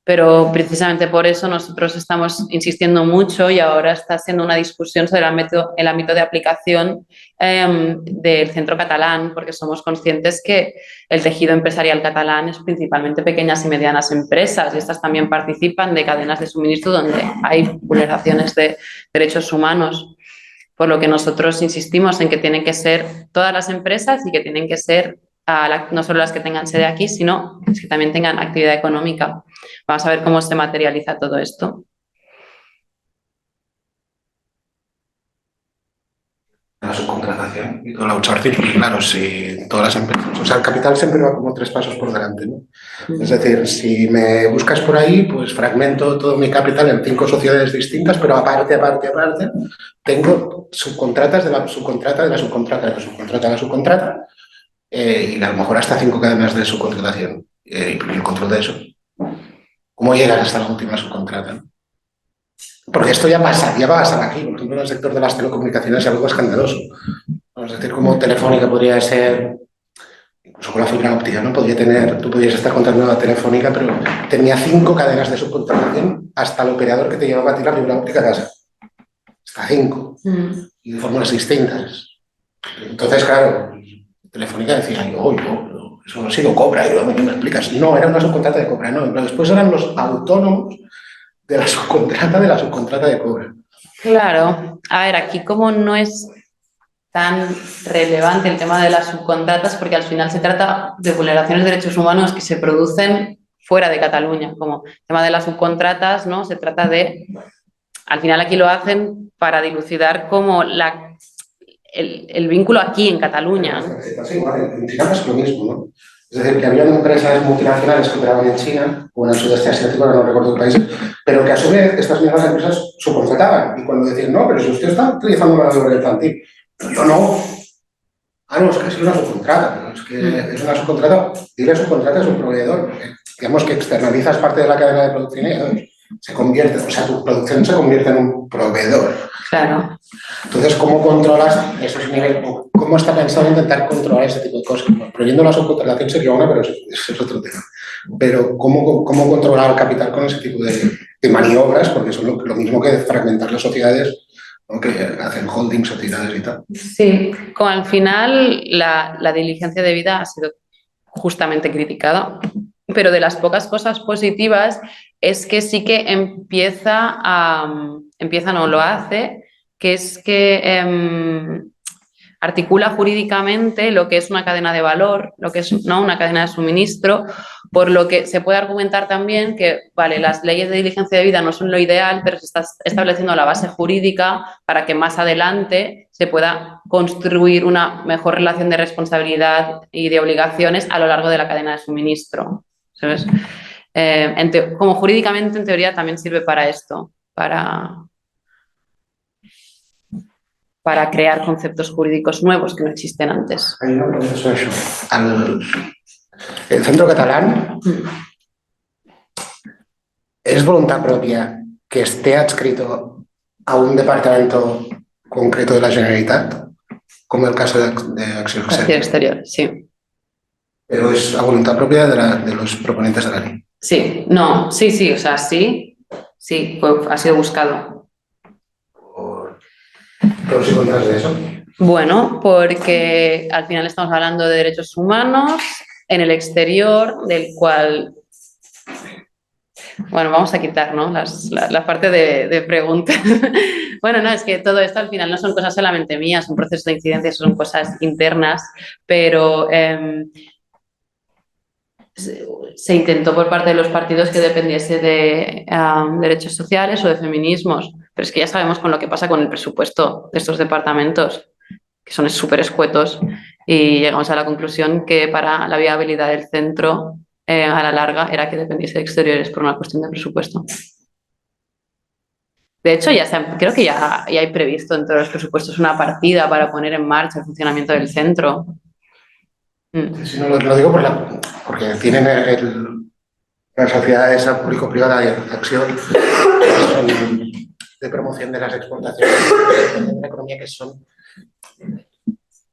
Pero precisamente por eso nosotros estamos insistiendo mucho y ahora está siendo una discusión sobre el ámbito de aplicación del centro catalán, porque somos conscientes que el tejido empresarial catalán es principalmente pequeñas y medianas empresas y estas también participan de cadenas de suministro donde hay vulneraciones de derechos humanos. Por lo que nosotros insistimos en que tienen que ser todas las empresas y que tienen que ser no solo las que tengan sede aquí, sino que también tengan actividad económica. Vamos a ver cómo se materializa todo esto. La subcontratación y todo el outsourcing, porque claro, si todas las empresas, o sea, el capital siempre va como 3 pasos por delante, ¿no? Es decir, si me buscas por ahí, pues fragmento todo mi capital en 5 sociedades distintas, pero aparte, tengo subcontratas de la subcontrata, de la subcontrata, de la subcontrata, de la subcontrata, y a lo mejor hasta 5 cadenas de subcontratación. Y el control de eso. ¿Cómo llegas hasta la última subcontrata, ¿no? Porque esto ya va a pasar aquí, por ejemplo, en el sector de las telecomunicaciones es algo escandaloso. Es decir, como Telefónica podría ser, incluso con la fibra óptica, ¿no? Tú podrías estar contratando a Telefónica, pero tenía 5 cadenas de subcontratación hasta el operador que te llevaba a ti la fibra óptica a casa. Hasta 5. Y de fórmulas distintas. Entonces, claro, Telefónica decía, eso sí lo cobra, y luego me explicas. No, era una subcontrata de cobra, no. Pero después eran los autónomos de la subcontrata de cobra. Claro, a ver, aquí como no es tan relevante el tema de las subcontratas, porque al final se trata de vulneraciones de derechos humanos que se producen fuera de Cataluña, como el tema de las subcontratas, ¿no? Se trata de, al final aquí lo hacen para dilucidar como el vínculo aquí en Cataluña, ¿no? Sí, en China es lo mismo, ¿no? Es decir, que había empresas multinacionales que operaban en China o en el sudeste asiático, no recuerdo qué país, pero que a su vez estas mismas empresas subcontrataban. Y cuando decían, no, pero si usted está utilizando una obra infantil, pero yo no. No, es que es una subcontrata, ¿no? Es que es una subcontrata, dile subcontrata a su proveedor. Digamos que externalizas parte de la cadena de producción y se convierte, o sea, tu producción se convierte en un proveedor. Claro. Entonces, ¿cómo controlas esos niveles? ¿Cómo está pensado intentar controlar ese tipo de cosas? Prohibiendo la subcontratación sería una, pero ese es otro tema. Pero ¿cómo controlar el capital con ese tipo de maniobras? Porque son lo mismo que fragmentar las sociedades, ¿no? Que hacen holdings, sociedades y tal. Sí, como al final la diligencia debida ha sido justamente criticada, pero de las pocas cosas positivas es que sí que lo hace, que es que articula jurídicamente lo que es una cadena de valor, lo que es, ¿no?, una cadena de suministro, por lo que se puede argumentar también que, vale, las leyes de diligencia debida no son lo ideal, pero se está estableciendo la base jurídica para que más adelante se pueda construir una mejor relación de responsabilidad y de obligaciones a lo largo de la cadena de suministro, ¿sabes? Como jurídicamente, en teoría, también sirve para esto, para crear conceptos jurídicos nuevos que no existen antes. Hay un proceso eso. El centro catalán es voluntad propia que esté adscrito a un departamento concreto de la Generalitat, como el caso de Acción Exterior, sí. Pero es a voluntad propia de los proponentes de la ley. Sí, no, sí, o sea, sí, ha sido buscado. ¿Pros y contras de eso? Bueno, porque al final estamos hablando de derechos humanos en el exterior, del cual... Bueno, vamos a quitar, ¿no?, la parte de preguntas. Bueno, no, es que todo esto al final no son cosas solamente mías, son procesos de incidencia, son cosas internas, pero se intentó por parte de los partidos que dependiese de derechos sociales o de feminismos, pero es que ya sabemos con lo que pasa con el presupuesto de estos departamentos, que son súper escuetos, y llegamos a la conclusión que para la viabilidad del centro a la larga era que dependiese de exteriores por una cuestión de presupuesto. De hecho, creo que ya hay previsto dentro de los presupuestos una partida para poner en marcha el funcionamiento del centro. Sí, no, lo digo porque tienen las sociedades público-privada de acción de promoción de las exportaciones de la economía, que son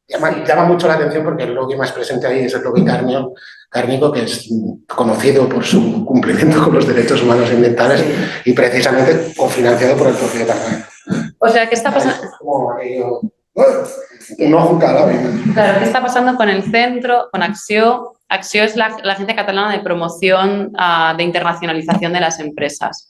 llama mucho la atención porque el lobby más presente ahí es el lobby cárnico, que es conocido por su cumplimiento con los derechos humanos y ambientales y precisamente cofinanciado por el propio Parlamento. O sea, ¿qué está pasando? No junta la vida. Claro, ¿qué está pasando con el centro, con Acció? Acció es la agencia catalana de promoción de internacionalización de las empresas.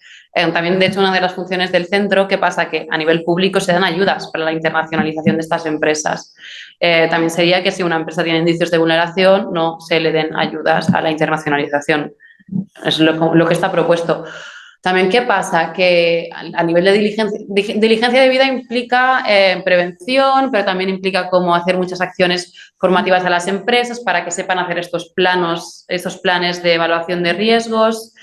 También, de hecho, una de las funciones del centro, ¿qué pasa? Que a nivel público se dan ayudas para la internacionalización de estas empresas. También sería que si una empresa tiene indicios de vulneración, no se le den ayudas a la internacionalización. Es lo que está propuesto. También, ¿qué pasa? Que a nivel de diligencia de vida implica prevención, pero también implica cómo hacer muchas acciones formativas a las empresas para que sepan hacer estos planes de evaluación de riesgos.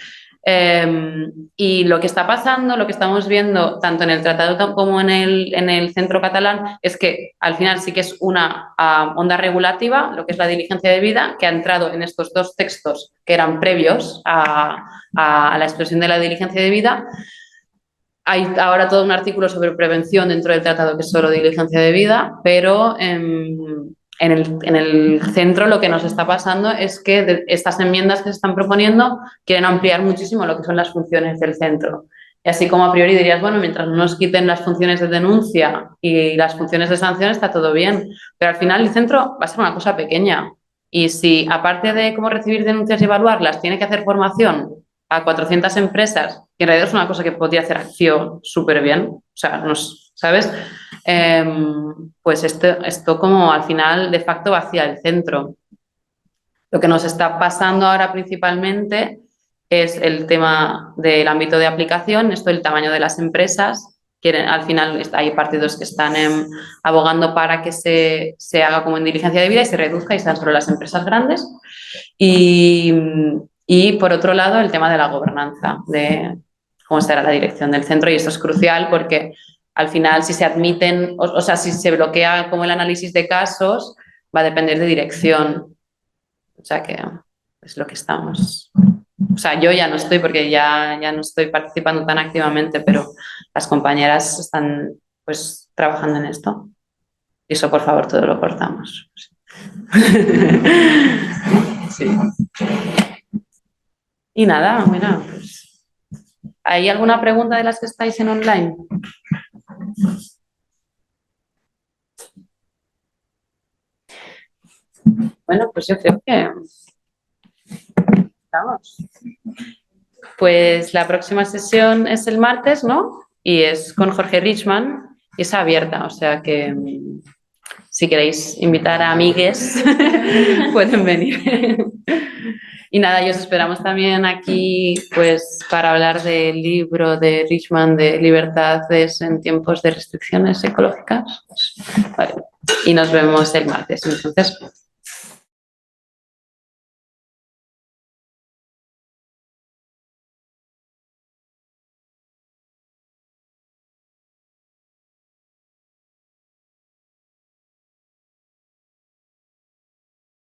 Y lo que está pasando, lo que estamos viendo tanto en el tratado como en el centro catalán, es que al final sí que es una onda regulativa, lo que es la diligencia de vida, que ha entrado en estos dos textos que eran previos a la expresión de la diligencia de vida. Hay ahora todo un artículo sobre prevención dentro del tratado que es solo diligencia de vida, pero en el centro lo que nos está pasando es que estas enmiendas que se están proponiendo quieren ampliar muchísimo lo que son las funciones del centro. Y así como a priori dirías, bueno, mientras no nos quiten las funciones de denuncia y las funciones de sanción está todo bien, pero al final el centro va a ser una cosa pequeña. Y si aparte de cómo recibir denuncias y evaluarlas, tiene que hacer formación a 400 empresas, que en realidad es una cosa que podría hacer Acció súper bien, o sea, ¿sabes? Pues esto como al final de facto vacía el centro. Lo que nos está pasando ahora principalmente es el tema del ámbito de aplicación, esto del tamaño de las empresas. Al final hay partidos que están abogando para que se haga como en diligencia de vida y se reduzca y sean solo las empresas grandes. Y por otro lado, el tema de la gobernanza, de cómo será la dirección del centro. Y esto es crucial porque al final, si se admiten, o sea, si se bloquea como el análisis de casos, va a depender de dirección. O sea que es lo que estamos. O sea, yo ya no estoy porque ya no estoy participando tan activamente, pero las compañeras están pues trabajando en esto. Y eso, por favor, todo lo cortamos. Sí. Y nada, mira, pues, ¿hay alguna pregunta de las que estáis en online? Bueno, pues yo creo que estamos. Pues la próxima sesión es el martes, ¿no? Y es con Jorge Richman y es abierta, o sea que si queréis invitar a amigues pueden venir. Y nada, y os esperamos también aquí pues para hablar del libro de Richman de Libertades en tiempos de restricciones ecológicas. Vale. Y nos vemos el martes. Entonces,